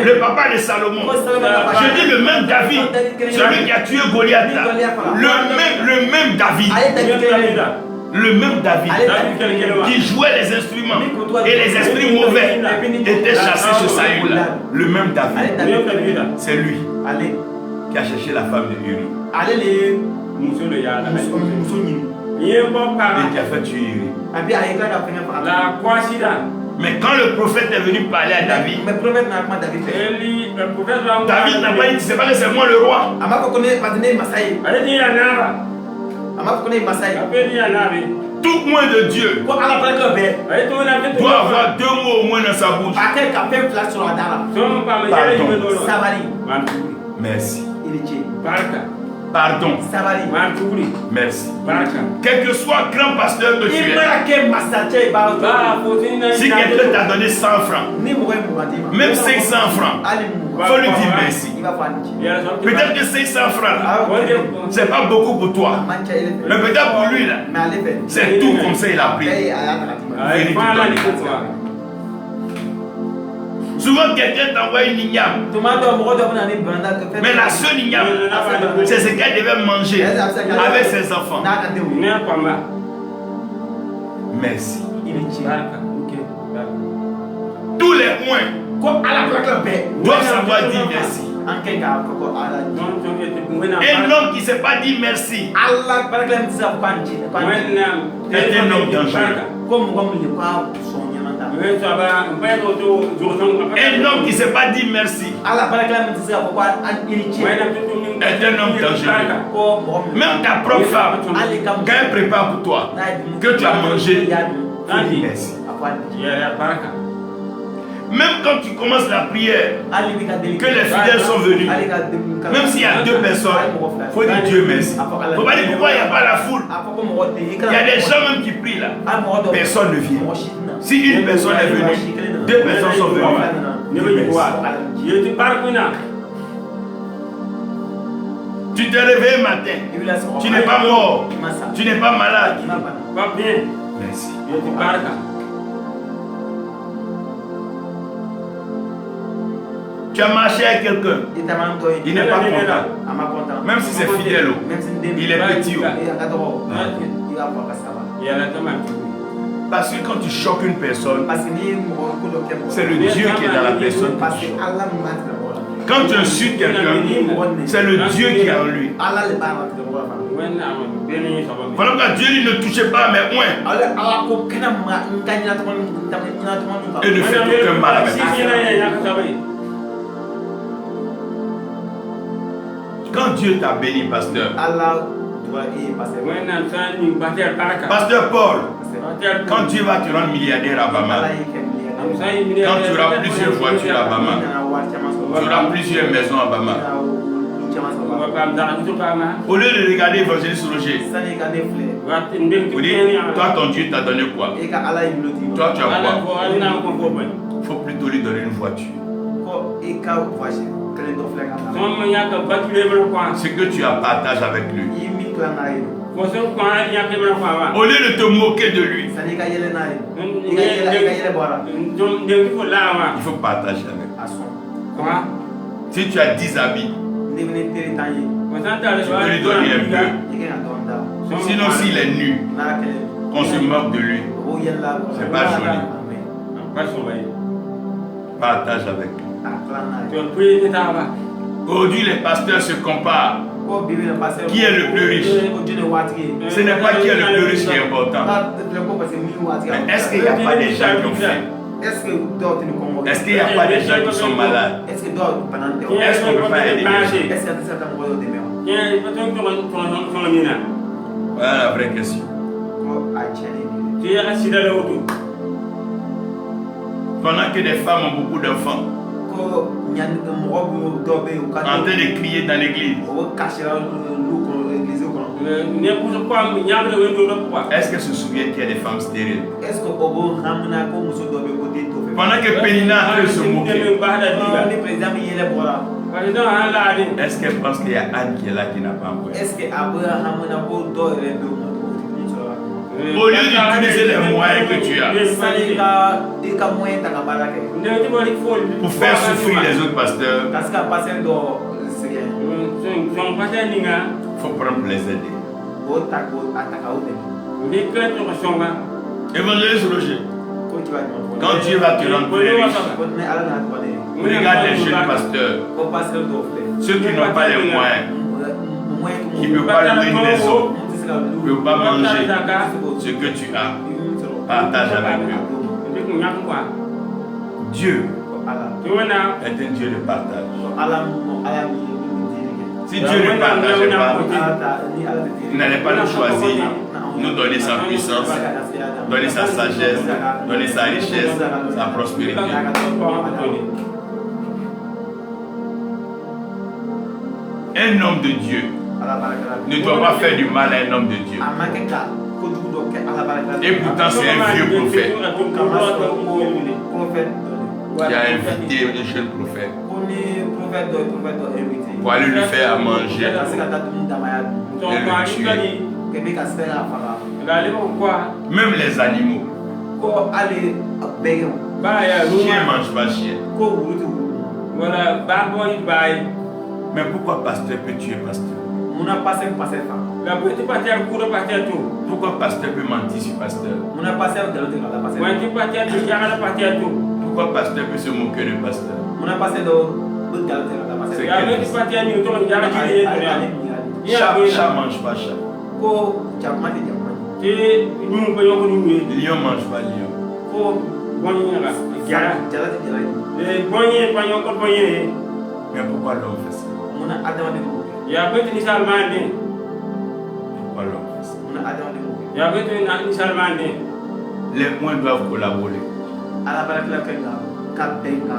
le papa de Salomon. Je dis le même David, celui qui a tué Goliath. Le même David. Le même David qui jouait les instruments et les esprits mauvais étaient chassés sur Saül. Le même David, c'est lui qui a cherché la femme de Uri et qui a fait tuer Uri. Mais quand le prophète est venu parler à David, David n'a pas dit, c'est pas que c'est moi le roi. Tout moins de Dieu doit avoir 2 mots au moins dans sa bouche. Pardon. Merci. Pardon. Merci. Quel que soit grand pasteur que tu es, si quelqu'un t'a donné 100 francs, même 500 francs, il faut lui dire merci. Peut-être que 500 francs, c'est pas beaucoup pour toi. Mais peut-être pour lui, là, c'est tout comme ça il a pris. Souvent quelqu'un t'envoie une igname. Mais la seule igname, c'est ce qu'elle devait manger avec ses enfants. Merci. Tous les points doivent savoir dire merci. Un homme qui ne sait pas dire merci est un homme dangereux. Un homme qui ne sait pas dire merci est un homme dangereux. Même ta propre femme, quand elle prépare pour toi, que tu as mangé, dis merci. Même quand tu commences la prière, que les fidèles sont venus, même s'il y a 2 personnes, il faut dire Dieu merci. Il ne faut pas dire pourquoi il n'y a pas la foule. Il y a des gens même qui prient là. Personne ne vient. Si une personne est venue, 2 personnes sont venues. Tu te réveilles matin, tu n'es pas mort, tu n'es pas malade. Merci. Tu as marché avec quelqu'un, il n'est pas content. Même si c'est fidèle, il est petit. Parce que quand tu choques une personne, c'est le Dieu qui est dans la personne. Quand tu insultes quelqu'un, c'est le Dieu qui est en lui. Voilà pourquoi Dieu lui ne touchez pas mes poings. Et ne fait aucun mal à mes poings. Quand Dieu t'a béni, pasteur, pasteur Paul, quand Dieu va te rendre milliardaire à Bama, quand tu auras plusieurs voitures à Bama, tu auras plusieurs maisons à Bama, au lieu de regarder l'évangéliste Roger, vous dites, toi ton Dieu t'a donné quoi? Toi tu as quoi? Il faut plutôt dois lui donner une voiture. ko i ka voiture kelen dɔ filɛ ka na Son ya ka batule bra kwa. Ce que tu as partagé avec lui. i min kila n'a ye Ko son kwa ya ke bra kwa wa. Au lieu de te moquer de lui, sani i ka yɛlɛ n'a ye i ka yɛlɛ bɔ a la Dom de ko la wa. il faut partager avec lui. a sɔn Kwa. Si tu as 10 habits, ni bɛ teri tan ye Ko san ta le tu peux lui donner un peu. i ka dɔn da Sinon, s'il est nu, n'a kɛlɛ qu'on se moque de lui, o yɛlɛ la c'est pas joli. Pas son bail. Partage avec lui. a tila n'a ye Tu peux te ta ba. Aujourd'hui, les pasteurs se comparent. ko bibi na passer Qui est le plus riche? o jeli waati ye Ce n'est pas qui est le plus riche qui est important. n'a filɛ ko parce que min waati Mais est-ce qu'il n'y a pas des gens qui ont fait? est-ce que dɔw tɛ ni kɔngɔ Est-ce qu'il n'y a pas des gens qui sont malades? est-ce que dɔw bana tɛ o Est-ce qu'on peut pas aider les gens? est-ce que a tɛ se ka taa mɔgɔ dɔw dɛmɛ wa Tiens, pas ton mina. Voilà la vraie question. ko a cɛ de ye Tu es assis dans le haut. Pendant que des femmes ont beaucoup d'enfants, ko ɲani mɔgɔ bɛ dɔw bɛ yen u ka en train de crier dans l'église, o kasira lu kɔnɔ église kɔnɔ Ne pour quoi me yam de wendo do quoi. est-ce qu'elle se souvient qu'il y a des femmes stériles? est-ce que o b'o hamina ko muso dɔ bɛ yen ko den t'o fɛ Pendant que Pénina est en train de se moquer, ni président min yɛlɛ bɔra Président a la ni. est-ce qu'elle pense qu'il y a Anne qui est là qui n'a pas encore? est-ce que a bɛ hamina ko dɔw yɛrɛ bɛ yen o tɛ sɔrɔ Au lieu d'utiliser les moyens que tu as sani i ka moyen ta ka baara kɛ pour faire souffrir les autres pasteurs, ka se ka passer dɔ sɛgɛn Son pas ninga. il faut prendre les aider. o ta ko a ta ka o dɛmɛ Ni que tu ressembles. Évangéliste Roger, ko tu vas ɲɔgɔn fɔ quand Dieu va te rendre très riche, ko ni ala n'a tɔgɔ de ye regarde les jeunes pasteurs, ko passer dɔw filɛ ceux qui n'ont pas les moyens, moyen qui ne peuvent pas louer une maison, mun tɛ se ka qui lu ne peuvent pas manger ce que tu as, partage avec eux. Tu peux n'y quoi. Dieu ala Tu vois là. est un Dieu de partage. ala mi diri kɛ Si Dieu ne partageait pas, ala ta ni ala tɛ il diri n'allait pas nous choisir, nous donner sa puissance, donner sa sagesse, donner sa richesse, sa prospérité. Un homme de Dieu ne doit pas faire du mal à un homme de Dieu. a ma kɛ ka kojugu dɔ kɛ ala barika Et pourtant, c'est un vieux prophète prophète qui a invité un jeune prophète ko ni prophète dɔ invité pour aller lui faire à manger ka se ka taa dumuni damaya dun ke bɛ ka se ka faga même les animaux. ko hali bɛgɛw Chien ne mange pas chien. ko wulu tɛ wulu Voilà, barboy bail. Mais pourquoi pasteur peut tuer pasteur? munna passer fa La petite partie à cours de partie à tout. Pourquoi pasteur peut mentir sur pasteur? munna passer galon tɛ ka la passer Moi, tu parties à tout, il y a la partie à tout. Pourquoi pasteur peut se moquer de pasteur? munna passer dɔ bɛ galon tɛ ka la passer Il y a une partie à nous, il y a la partie à tout. Chat mange pas chat. ko jakuma tɛ jakuma Tu nous voyons que nous Lion mange pas lion. ko bon là. jala tɛ jala ye Les bonnets, pagnon, comme bonnet. Mais pourquoi l'homme fait ça? munna adamaden b'o kɛ Il y a peut-être une salmane. Pourquoi l'homme fait ça? munna adamaden b'o kɛ Il y a peut-être une salmane. Les points doivent collaborer. ala barakɛla kan ka bɛn ka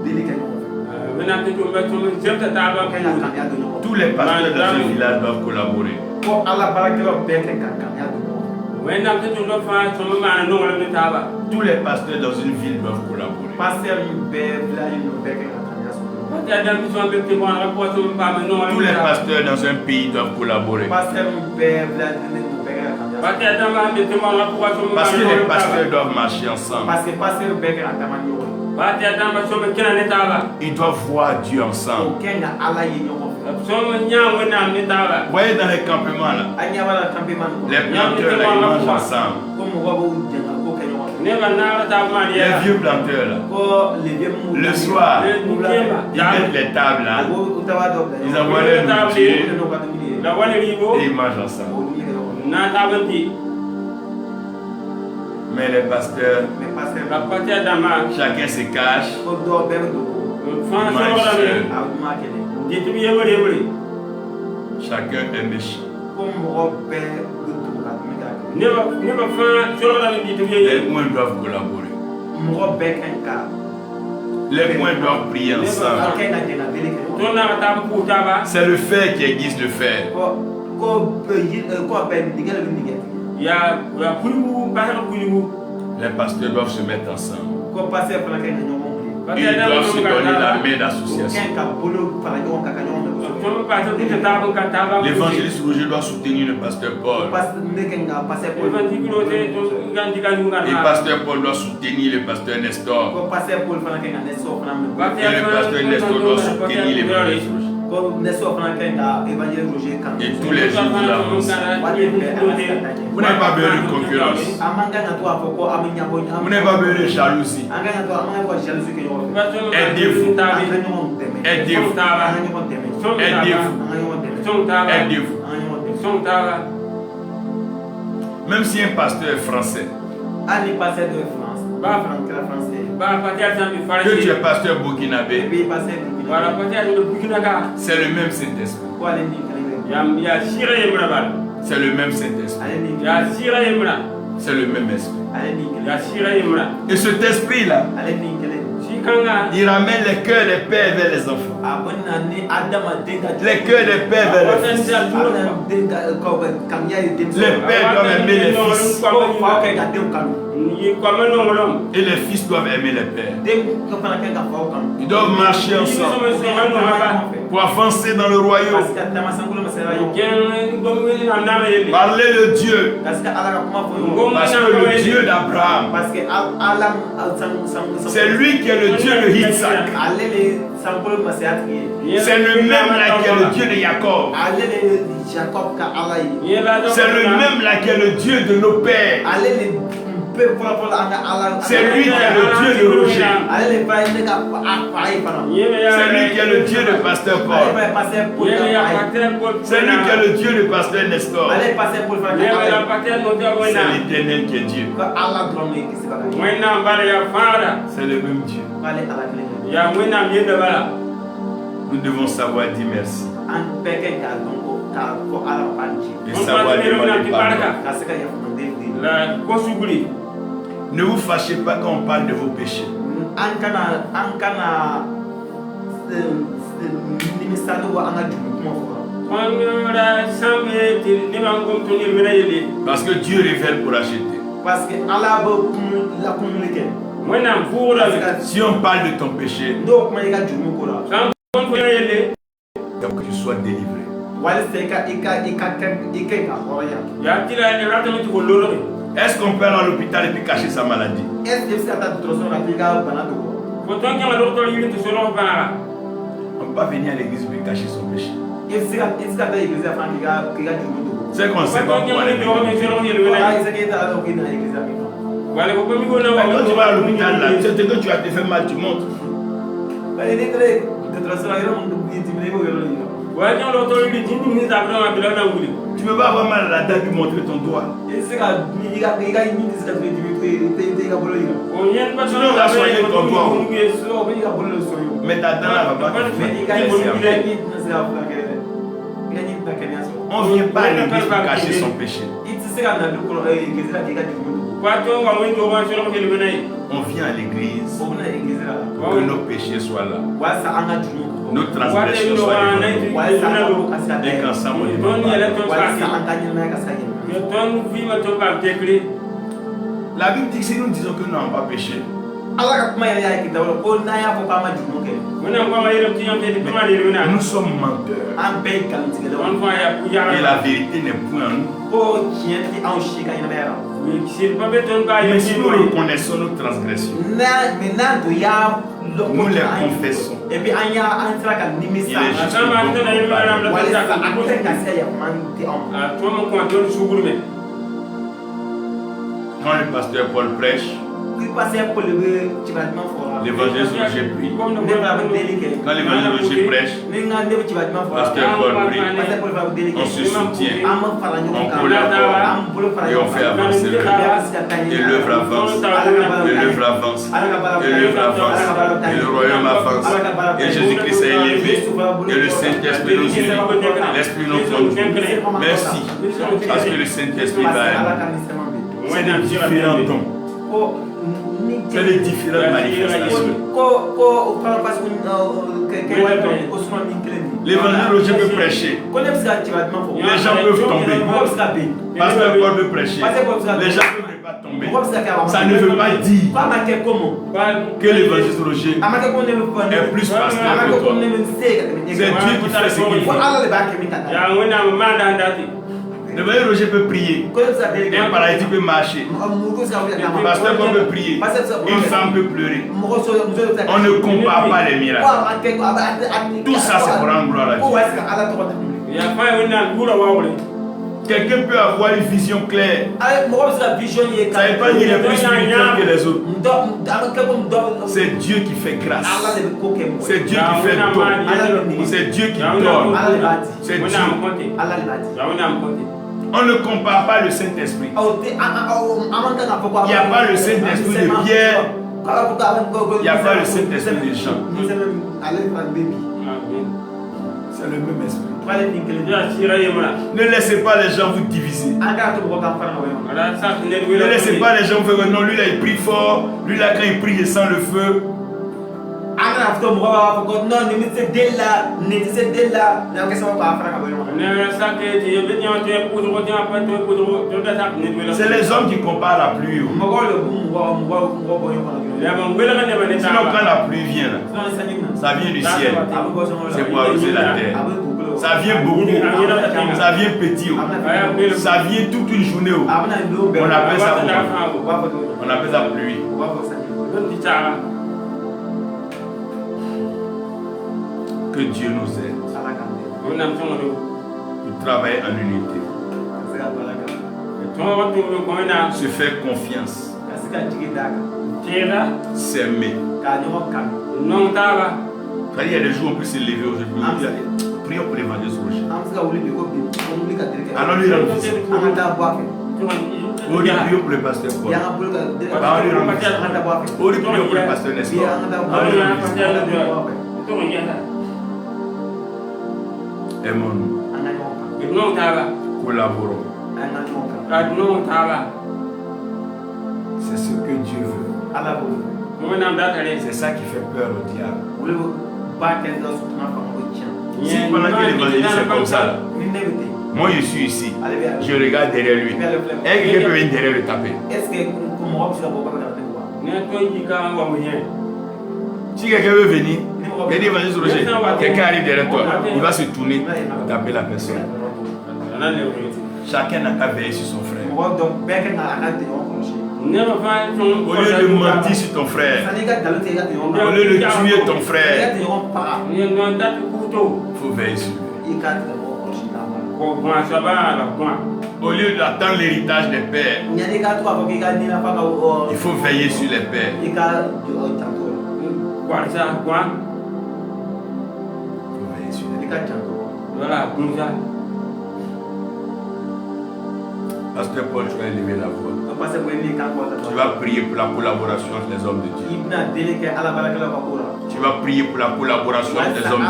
deli kɛ ɲɔgɔn fɛ Maintenant que tu me j'aime ta table. kan ka kamiya don ɲɔgɔn Tous les pasteurs dans ce village doivent collaborer. fɛ ko ala baarakɛlaw bɛɛ kɛ ka kamiya don ɲɔgɔn fɛ Maintenant que tu dois faire ton moment, non, on ne t'a pas. Tous les pasteurs dans une ville doivent collaborer. passer bɛɛ village ninnu bɛɛ kɛ ka kamiya sɔrɔ ɲɔgɔn Quand tu as des missions avec tes bons rapports, tu ne pas, mais non, Tous les pasteurs dans un pays doivent collaborer. fɛ passer bɛɛ village ninnu bɛɛ kɛ ka kamiya Quand sɔrɔ tu as des missions avec tes bons rapports, tu ne Parce que pas, les pasteurs doivent marcher ensemble. parce que passer bɛɛ kɛ ka taama ɲɔgɔn fɛ quand tu as des missions avec qui ne t'a pas. Ils doivent voir Dieu o ensemble. kɛ ka ala ye ɲɔgɔn fɛ Somme nya wena ne t'a pas. Vous voyez dans les campements là, a ɲɛ b'a la campement ninnu les kɔnɔ planteurs là, ils mangent ensemble. ko mɔgɔw b'u jɛ ka ko kɛ ɲɔgɔn fɛ Ne va n'a t'a pas Les dire. vieux planteurs là, ko les vieux minnu le soir, Le ils Nikéba. mettent les tables là, u tɛ b'a dɔ bila ils envoient leur nourriture n'u ka dumuni ye La wale ribo. et ils mangent o ensemble. dumuni kɛ ɲɔgɔn fɛ Na t'a pas dit. Mais les pasteurs, mais passer La partie à dama. chacun se cache, ko dɔw bɛɛ bɛ dogo Franchement, Mange voilà. seul. a ɲuman kɛlɛ Dis tu bien oui. chacun est méchant. ko mɔgɔ bɛɛ bɛ dogo ka dumuni kɛ Ne va faire sur la dit tu bien. Les points doivent collaborer. mɔgɔ bɛɛ kan ka Les points doivent prier a ensemble. kɛ ka jɛ ka deli kɛ ɲɔgɔn fɛ Ton n'a t'a pas pour t'a pas. C'est le fer qui aiguise le fer. ko bɛɛ nɛgɛ de bɛ nɛgɛ Il y a kulugu, pas kulugu. Les pasteurs doivent se mettre ensemble. ko passer fana kɛ ka ɲɔgɔn wuli Ils doivent se donner la main d'association. L'évangéliste Roger doit soutenir le pasteur Paul. Et le pasteur Paul doit soutenir le pasteur Nestor. Et le pasteur Nestor doit soutenir l'évangéliste Roger. Et tous les jours nous avancons. Vous n'avez pas besoin de concurrence. Vous n'avez pas besoin de jalousie. Aidez-vous. Aidez-vous. Aidez-vous. Même si un pasteur est français, que tu es pasteur burkinabé, c'est le même Saint-Esprit. C'est le même Saint-Esprit. C'est le même esprit. Et cet esprit-là, il ramène les cœurs des pères vers les enfants. Les cœurs des pères vers les fils. Les pères doivent aimer les fils. Et les fils doivent aimer les pères. Ils doivent marcher ensemble pour avancer dans le royaume. Parler de Dieu. Parce que le Dieu d'Abraham, c'est lui qui est le Dieu de Isaac. C'est le même là qui est le Dieu de Jacob. C'est le même là qui est le Dieu de nos pères. C'est lui qui est le Dieu de Roger. C'est lui qui est le Dieu de pasteur Paul. C'est lui qui est le Dieu de pasteur Nestor. C'est l'Éternel qui est Dieu. C'est le même Dieu. Nous devons savoir dire merci. Et savoir demander pardon. Ne vous fâchez pas quand on parle de vos péchés. Parce que Dieu révèle pour acheter. Si on parle de ton péché, que tu sois délivré. Est-ce qu'on peut aller à l'hôpital et puis cacher sa maladie? On ne peut pas venir à l'église et puis cacher son péché. C'est qu'on sait pas pourquoi les quand tu vas à l'hôpital, c'est que tu as te fait mal, tu montres. Tu ne peux pas avoir mal à la dent et montrer ton doigt. Sinon on va soigner ton doigt. Mais ta dent là va pas te faire. On ne vient pas à l'église pour cacher son péché. On vient à l'église pour que nos péchés soient là. Nos transgressions soient évoluées. Et qu'ensemble on est la Bible dit que si nous disons que nous n'avons pas péché, nous sommes menteurs. Et la vérité n'est point en nous. Mais si nous reconnaissons nos transgressions, nous les confessons. Il est juste quand le pasteur Paul prêche, l'évangéliste Roger prie. Quand l'évangéliste Roger prêche, pasteur Paul prie. On se soutient, on collabore et on fait avancer l'œuvre. Et l'œuvre avance, et l'œuvre avance, et l'œuvre avance, et le royaume avance. Et Jésus-Christ est élevé, et le Saint-Esprit nous unit, l'Esprit nous conduit. Merci, parce que le Saint-Esprit va aimer. C'est des différents dons. C'est les différentes manifestations. L'évangile peut prêcher. Les gens peuvent tomber. Pasteur Paul peut prêcher. Les gens peuvent pas tomber. Ça ne veut pas dire que l'évangéliste Roger est plus pasteur que toi. C'est Dieu qui fait ce qu'il fait. L'évangéliste Roger peut prier. Un paralytique peut marcher. Le pasteur peut prier. Une femme peut pleurer. On ne compare pas les miracles. Tout ça, c'est pour rendre gloire à Dieu. Quelqu'un peut avoir une vision claire. Ça ne veut pas dire qu'il est plus spirituel que les autres. C'est Dieu qui fait grâce. C'est Dieu qui fait don. C'est Dieu qui donne. C'est Dieu. On ne compare pas le Saint-Esprit. Il n'y a pas le Saint-Esprit de Pierre. Il n'y a pas le Saint-Esprit de Jean. C'est le même esprit. Ne laissez pas les gens vous diviser. Ne laissez pas les gens vous faire non, lui là il prie fort, lui là quand il prie il sent le feu. C'est les hommes qui comparent la pluie. Sinon quand la pluie vient là, ça vient du ciel. C'est pour arroser la terre. Ça vient beaucoup, ça vient petit, ça vient toute une journée. On appelle ça quoi? On appelle ça pluie. Que Dieu nous aide. Nous travaillons en unité. Se faire confiance. S'aimer. Il y a des jours où on peut se lever aujourd'hui. Prions pour l'évangéliste Roger. Allons lui rendre visite. On lui prions pour le pasteur Paul. On lui rendre visite. On lui prions pour le pasteur Nestor. Aimons-nous. Collaborons. C'est ce que Dieu veut. C'est ça qui fait peur au diable. Si pendant que l'évangéliste est comme ça, moi je suis ici, je regarde derrière lui. Est-ce que quelqu'un peut venir derrière le taper? Si quelqu'un veut venir, il dit l'évangéliste Roger, quelqu'un arrive derrière toi, il va se tourner, taper la personne. Chacun n'a qu'à veiller sur son frère. Au lieu de mentir sur ton frère, au lieu de tuer ton frère, il faut veiller sur lui. Au lieu d'attendre l'héritage des pères, il faut veiller sur les pères. Il faut veiller sur les pères. Pasteur Paul, tu vas élever la voix. Tu vas prier pour la collaboration entre les hommes de Dieu. Tu vas prier pour la collaboration entre les hommes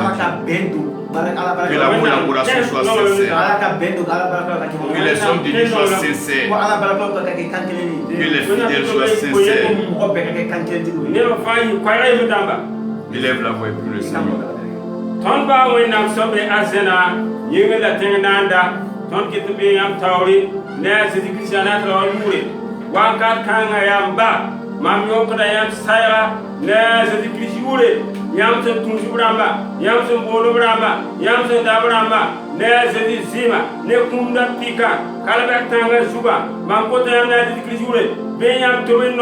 de Dieu. Que la collaboration soit sincère. Que les hommes de Dieu soient sincères. Que les fidèles soient sincères. Élève la voix et prie le Seigneur. Ton kitu be yam tawri ne sidi kristiana tawri wanka kanga yamba mam yo ko da yam sayra ne sidi kristiyure yam so tunju bramba yam so bolo bramba yam so da bramba ne sidi zima ne kunda pika kala be tanga suba mam ko da yam ne sidi kristiyure be yam to men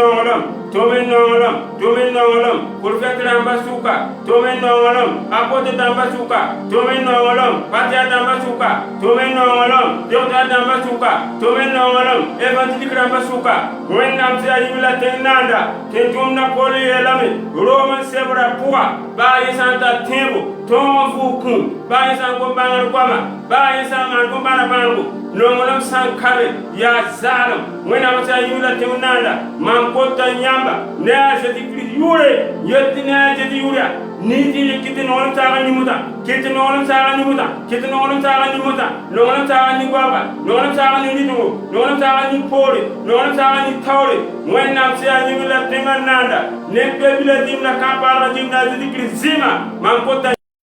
nongolom prophète damba suka to men nongolom apote damba suka to men nongolom patia damba suka to men nongolom docteur damba suka to men nongolom évangélique damba suka wen nam tia yimla tenanda tentum na poli elami roman sebra puwa ba yesanta tembo ton fukum ba yesan ko bangal kwama ba yesan man ko bana bango nongolom sankare ya zalam wen nam tia yimla tenanda man ko tanyamba ne ajeti yure yetti ne ajeti yure niti kitin olam taga ni muta kitin olam taga ni muta kitin olam taga ni muta olam taga ni baba olam taga ni nitu olam taga ni pori olam taga ni tawri wen nam sia ni la tenga nanda ne bebile dimna kapara dimna ajeti zima man ko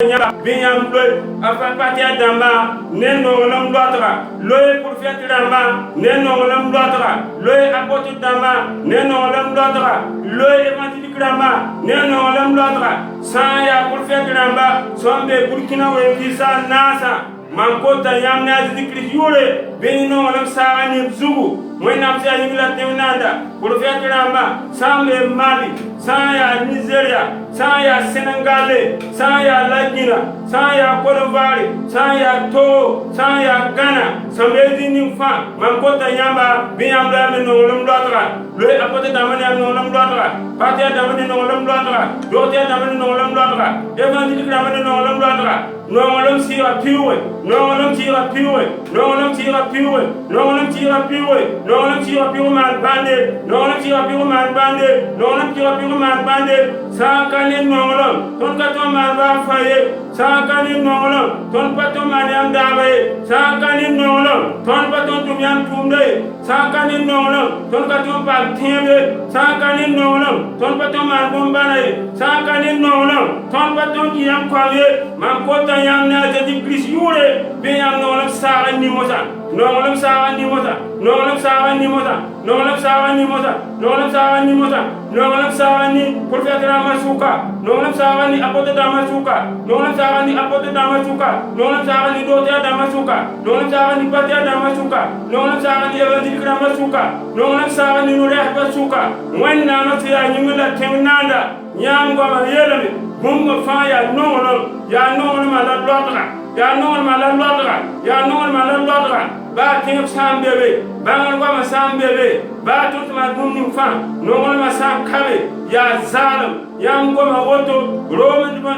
Binyam loy afa patia damba neno lam dotra loy pour faire damba neno lam dotra loy apote damba neno lam dotra loy évangélique damba neno lam dotra sans ya pour faire damba sombe burkina we visa nasa mankota yamna zikri yule bino lam saani zugu moy nam sa yingla tewnanda pour faire damba sambe Mali sans ya Nigeria sans ya Sénégal sans ya Guinée sans ya Côte d'Ivoire sans ya Togo sans ya Ghana sans bezini fa mankota yamba binyamba no lum dotra le apote damane no lum dotra patia damane no lum dotra dote damane no lum dotra évangélique damane no lum dotra no lum sira piwe no lum sira piwe no lum sira piwe no lum sira piwe no lum sira piwe mal bande no lum sira piwe mal bande no lum sira piwe mal bande sakane no lum ton ka to mal ba faye sakane no lum ton pa to man yam dawe sakane no lum ton pa to tum yam tumde sakane no lum ton ka to pa tiebe sakane no lum ton pa to man bombane sakane no lum ton pa to yam kwaye man ko ta yam na jadi Christ yure be yam no lum sa ni mosa no lum sa ni mosa no lum sa ni mosa no lum sa ni mosa no lum sa ni mosa no lum sa ni prophète ramasuka no lum sa ni apote damasuka no lum sa ni apote damasuka no lum sa ni dote damasuka no lum sa ni patia damasuka no lum sa ni évangélique damasuka no lum sa ni nure basuka wenna no tiya nyimila tenanda nyamgo ma yelami bumma fa ya no ma la lodra ya no ma la lodra ya no ma la lodra ba tin sam bebe ba ngal ma sam bebe ba tut ma bumni fa no ma sam kabe ya zalim yam go ma woto roman ma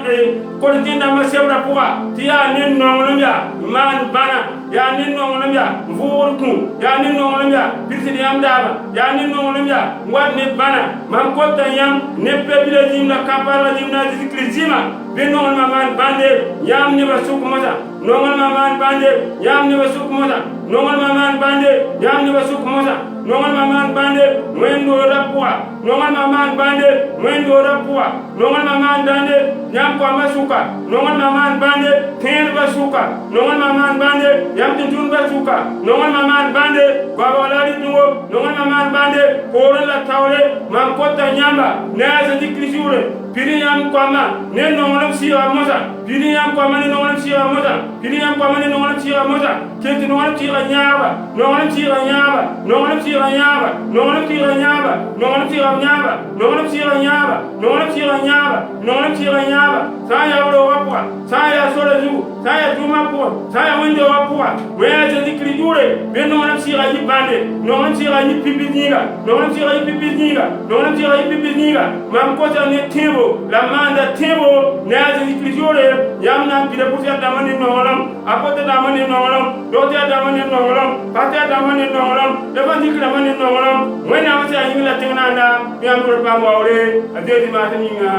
ko tinda ma sebra puwa tiya nin no ya man bana ya nin no ya vurku ya nin no ya bisidi yam daba ya nin no ya ngwat ne bana man ko tan yam ne pebile jimna kampara jimna zikri jima be no ma man bande yam ne ba suku mata no ma man bande yam ne ba suku mata no ma man bande yam ne ba suku mata no ma man bande wendo rapwa no ma man bande wendo rapwa no ma man bande yam ko masuka no ma man bande ten basuka no ma man bande yam tun basuka no ma man bande ko wala ri tungo no ma man bande ko la tawre man ko ta nyamba ne aza dikrisure piri yam ko ma ne no ma si wa mosa piri yam ko ma ne no ma si wa mosa piri yam ko ma ne no ma si wa mosa kenti no ma si wa nyaba no ma si wa nyaba no ma si wa nyaba no ma si wa nyaba no ma si wa nyaba no ma si wa nyaba no ma si wa nyaba no ma si wa nyaba sa ya ro wa sa ya so la ju sa ya juma po sa ya wende wa po we aza dikrisure be no ma si wa yibande no ma si wa yipipiniga no ma si wa yipipiniga no ma si wa yipipiniga mam ko ta ne tebo la manda tebo ne aza dikrisure yam na pide pour faire damani nolam apote damani nolam dote damani nolam pate damani nolam évangélique damani nolam wena wasi ayingi la tenanda yam ko pa mawre adedi matani nga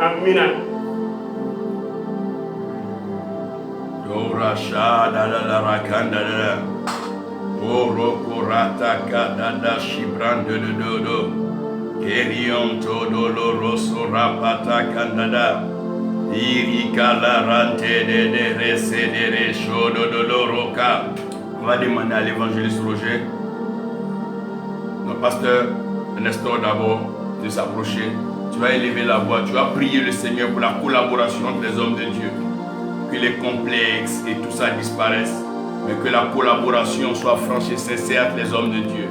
amina Dora shada la rakanda la Oro rata kada shibran de dodo Kerion todo lo rosso rapata kandada Irika la rante de recedere shodo de l'oroka. On va demander à l'évangéliste Roger, notre pasteur Nestor d'abord, de s'approcher. Tu vas élever la voix, tu vas prier le Seigneur pour la collaboration entre les hommes de Dieu. Que les complexes et tout ça disparaissent, mais que la collaboration soit franche et sincère entre les hommes de Dieu.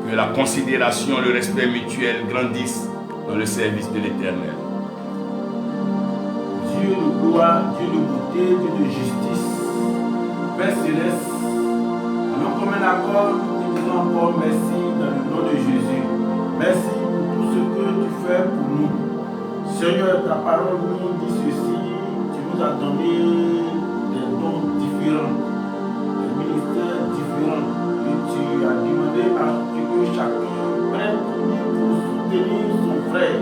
Que la considération, le respect mutuel grandissent dans le service de l'Éternel. Dieu de gloire, Dieu de beauté, Dieu de justice, Père céleste, nous comme un accord, nous te disons encore merci dans le nom de Jésus. Merci pour tout ce que tu fais pour nous. Seigneur, ta parole nous dit ceci, tu nous as donné des dons différents, des ministères différents, et tu as demandé à ce que chacun prenne pour soutenir son frère.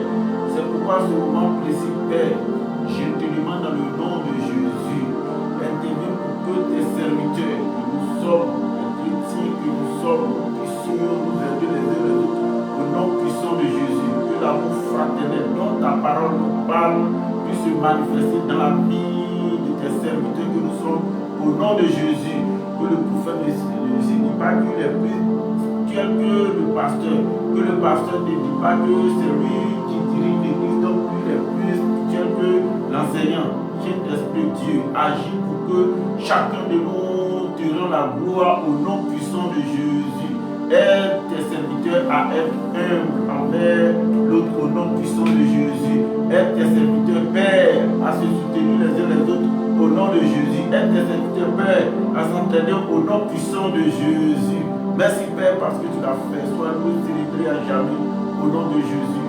C'est pourquoi ce moment précis, Père, je te demande dans le nom de Jésus, interviens pour que tes serviteurs que nous sommes, les chrétiens que nous sommes, puissions nous aider les uns les autres, au nom puissant de Jésus, que l'amour fraternel dont ta parole nous parle puisse se manifester dans la vie de tes serviteurs que nous sommes. Au nom de Jésus, que le prophète ne se dit pas qu'il est plus spirituel que le pasteur ne dit pas que c'est lui qui dirige l'église, donc il est plus spirituel que l'enseignant. Saint-Esprit Dieu, agis pour que chacun de nous te rende la gloire au nom puissant de Jésus. Aide tes serviteurs à être humbles envers l'autre au nom puissant de Jésus. Aide tes serviteurs, Père, à se soutenir les uns les autres au nom de Jésus. Aide tes serviteurs, Père, à s'entraider au nom puissant de Jésus. Merci, Père, parce que tu l'as fait. Sois nous célébrés à jamais au nom de Jésus.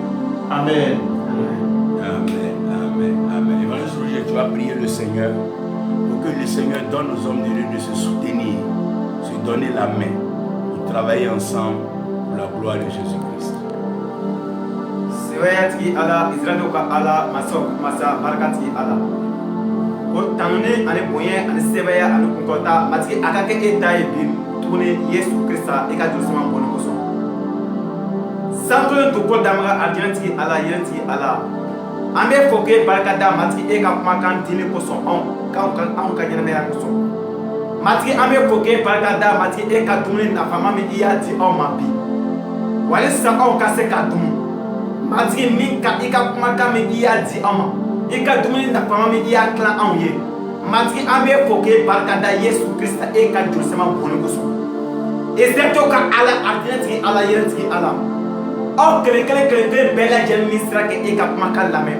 Amen. Amen, amen, amen. Évangéliste Roger, tu vas prier le Seigneur pour que le Seigneur donne aux hommes de Dieu de se soutenir, se donner la main, pour travailler ensemble pour la gloire de Jésus-Christ. Sewayati ala Israël ka ala masok masa barakati ala. Ko tanune ane boye ane sebaya ane kunkota matiki akake etaye bi tune Yesu Krista eka dosema bono koso. Santo to ko damra adianti ala yanti ala. Ambe foke barakada matiki eka kumakan dini koso on ka nyame ya koso. Matiki ambe foke barakada matiki eka tune na fama mi iyati on mapi. Wale sa on ka se ka dum. Matiki min ka ika kumakan mi iyati on. Ika dumuni na fama mi iya klan anw ye. Matiki ambe foke barakada Yesu Krista eka josema bono koso. Ezerto ka ala adinati ala yerati ala. Aw kele bela jel misra ke eka kumakan lamɛn.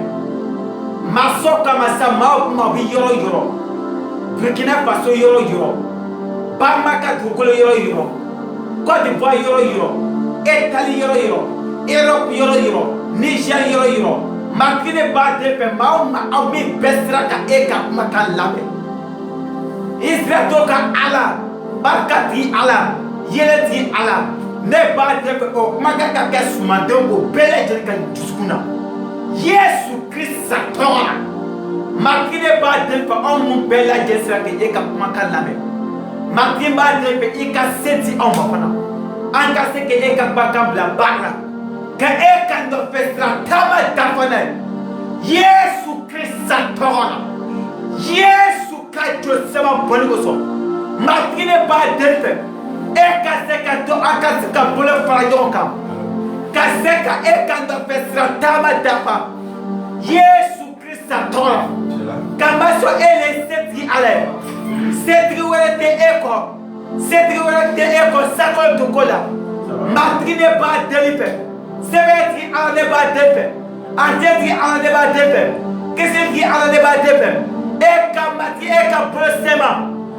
Masoka masa ma bi yɔrɔ Burkina Faso yɔrɔ Bamaka dugukolo yɔrɔ Côte d'Ivoire yɔrɔ Italie yɔrɔ Europe yɔrɔ Niger yɔrɔ Makine ba de fɛ maa o maa aw min bɛɛ sera ka e ka kumakan lamɛn. Israël to ka ala barika tigi ala yɛlɛ tigi ala ne b'a de fɛ o kumakan ka kɛ sumandenw o bɛɛ lajɛlen ka dusukun na. Yesu Krista tɔgɔ la Makine b'a de fɛ anw minnu bɛɛ lajɛlen sera ka e ka kumakan lamɛn. Makine b'a de fɛ i ka se di anw ma fana an ka se ka e ka kumakan bila baara la. Ka e ka nɔfɛ sira taama dafa n'a ye Yesu Krista tɔgɔ la Yesu ka josema bɔli kosɔn Makine b'a deli fɛ e ka se ka to an ka se ka bolo fara ɲɔgɔn kan ka se ka e ka nɔfɛ sira taama dafa Yesu Krista tɔgɔ la ka ma sɔn e le setigi ala ye setigi wɛrɛ tɛ e kɔ setigi wɛrɛ tɛ e kɔ sakolo to ko la Makine b'a deli fɛ Sebeti ala ne b'a den fɛ Antɛtigi ala ne b'a den fɛ Kisitigi ala ne b'a den fɛ e ka mati e ka bolo sɛma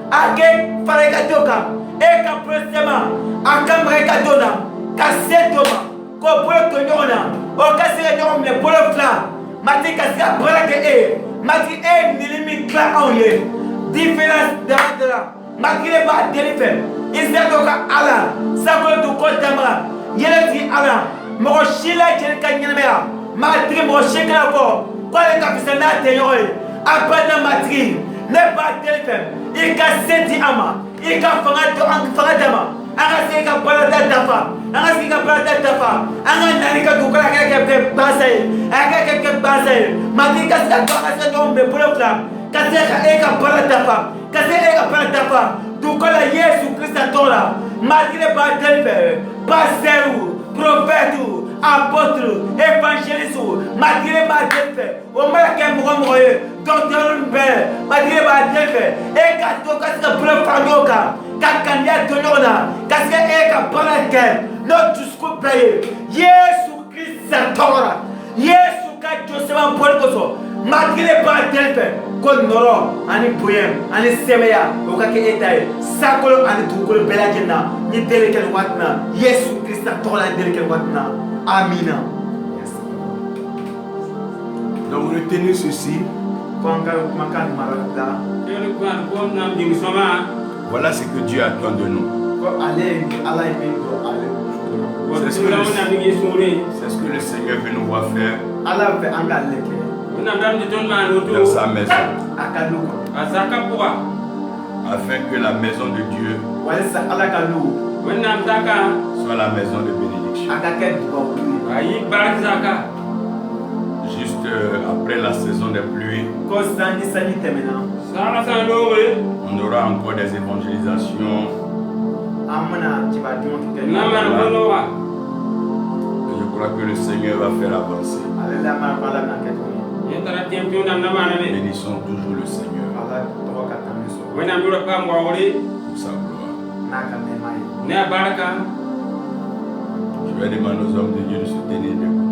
a kɛ fara i ka do kan e ka bolo sɛma a ka maga i ka do la ka se do ma k'o bolo to ɲɔgɔn na o ka se ka ɲɔgɔn minɛ bolo fila mati ka se ka baara kɛ e ye mati e ye nili min dilan anw ye différence dama de la Makine b'a deli fɛ Israël ka ala sakolo to ko damara yɛlɛtigi ala mɔgɔ si lajɛlen ka ɲɛnamaya matigi mɔgɔ si kana fɔ k'ale ka fisa n'a tɛɲɔgɔn ye abada matigi ne b'a deli fɛ i ka se di an ma i ka fanga d'a ma an ka se ka balada dafa an ka se ka balada dafa an ka nani ka dugukolo a ka kɛ baasa ye a ka kɛ baasa ye matigi ka se ka to an ka se ɲɔgɔn minɛ bolo fila ka se ka e ka baara dafa ka se e ka baara dafa dugukolo Yesu Krista tɔgɔ la matigi ne b'a deli fɛ pasteur prophète, apôtre, évangéliste, Makine b'a deli fɛ o mana kɛ mɔgɔ ye docteur bɛɛ Makine b'a deli fɛ e ka to ka se ka bolo fara ɲɔgɔn kan ka ŋaniya to ɲɔgɔn na ka se ka e ka baara kɛ n'o dusukun bɛɛ ye Yesu Krista tɔgɔ la Yesu ka josema bɔli kosɔn Makine b'a deli fɛ ko nɔrɔ ani bonya ani sɛmɛya o ka kɛ e ta ye sakolo ani dugukolo bɛɛ lajɛlen na ni deli kɛ nin waati na Yesu Krista tɔgɔ la deli kɛ nin waati na amina. Donc retenez ceci. Voilà ce que Dieu attend de nous. C'est ce que le Seigneur veut nous voir faire dans sa maison. Afin que la maison de Dieu soit la maison de bénédiction. Juste après la saison des pluies, Ko sanji tɛmɛna. Sara san lore. on aura encore des évangélisations. An bɛna cibadenw kɛ. Namara konowa. Je crois que le Seigneur va faire avancer. Ale la mara ko Ala bɛna kɛ tuguni. Yentara tiempo nam namara ne. Bénissons toujours le Seigneur Ala tɔgɔ ka taa ni so. Wena mura ka ngwawri. pour sa gloire. N'a ka nɛɛma ye. Ne baraka. Je vais demander aux hommes de Dieu de se tenir debout.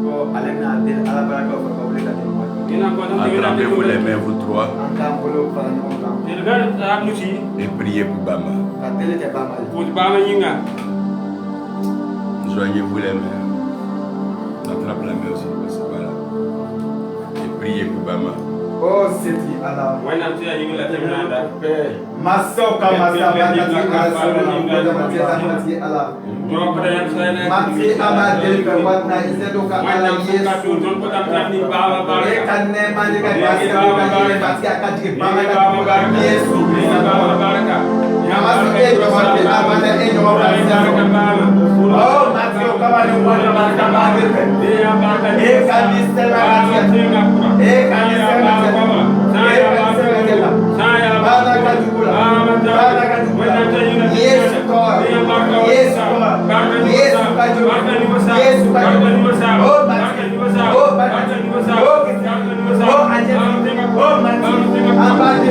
Ko ale bɛna deli Ala barakaw fɛ ka wuli ka tɛmɛ waati. Ina ko tan tibira de Attrapez-vous ko. les mains, vous trois, An k'an bolo fara ɲɔgɔn kan. Tilgar abnusi. et priez pour Bama. Ka deli kɛ Bama ye. Ko bama yinga. Joignez-vous les mains. Attrape la main aussi, parce que voilà. Et priez pour Bama. O seti Ala. Wena tiya yinga la temnanda. Masaw ka masa barikati Ala sɔrɔ mati Ala. Do ko yan sayna. Mati Ala deli ka waati na isedo ka Ala Yesu. Don ko tam tan ni baba E baraka. ka nɛɛma ni ka gasi ka yɛlɛ mati a ka jigin Bama ka dugu la Yesu. Baba baraka. Yamasu e ɲɔgɔn tɛ abada e ɲɔgɔn ka sira. Oh, Matthew, come on, you want to make a bargain. Eh, can you sell a bargain? Eh, can you sell a bargain? Eh, can you sell a bargain? Bala kadukula. Bala kadukula. Yes, God. Yes, God. Yes, kadukula. Yes, kadukula. Oh, Matthew. Oh, Matthew. Oh, Anjali. Oh, Matthew. Abadi.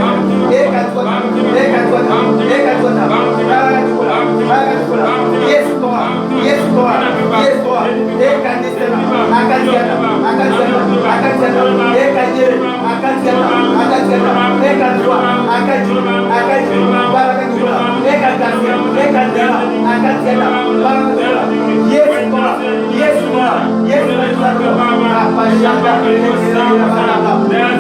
Eh, kadukula. Eh, kadukula. Eh, kadukula. Bala kadukula. Bala kadukula. Yes, God. Yes, God. Yes, God. Ekandisema, akatiana, akatiana, akatiana, ekajere, akatiana, akatiana, ekandua, akaju, akaju, barakadua, ekandasya, ekandela, akatiana, barakadua. Yes, God. Yes, God. Yes, God. Apashaka, ekandela,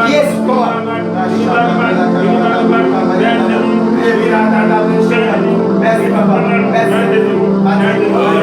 Yes, God. Merci, Papa. Merci.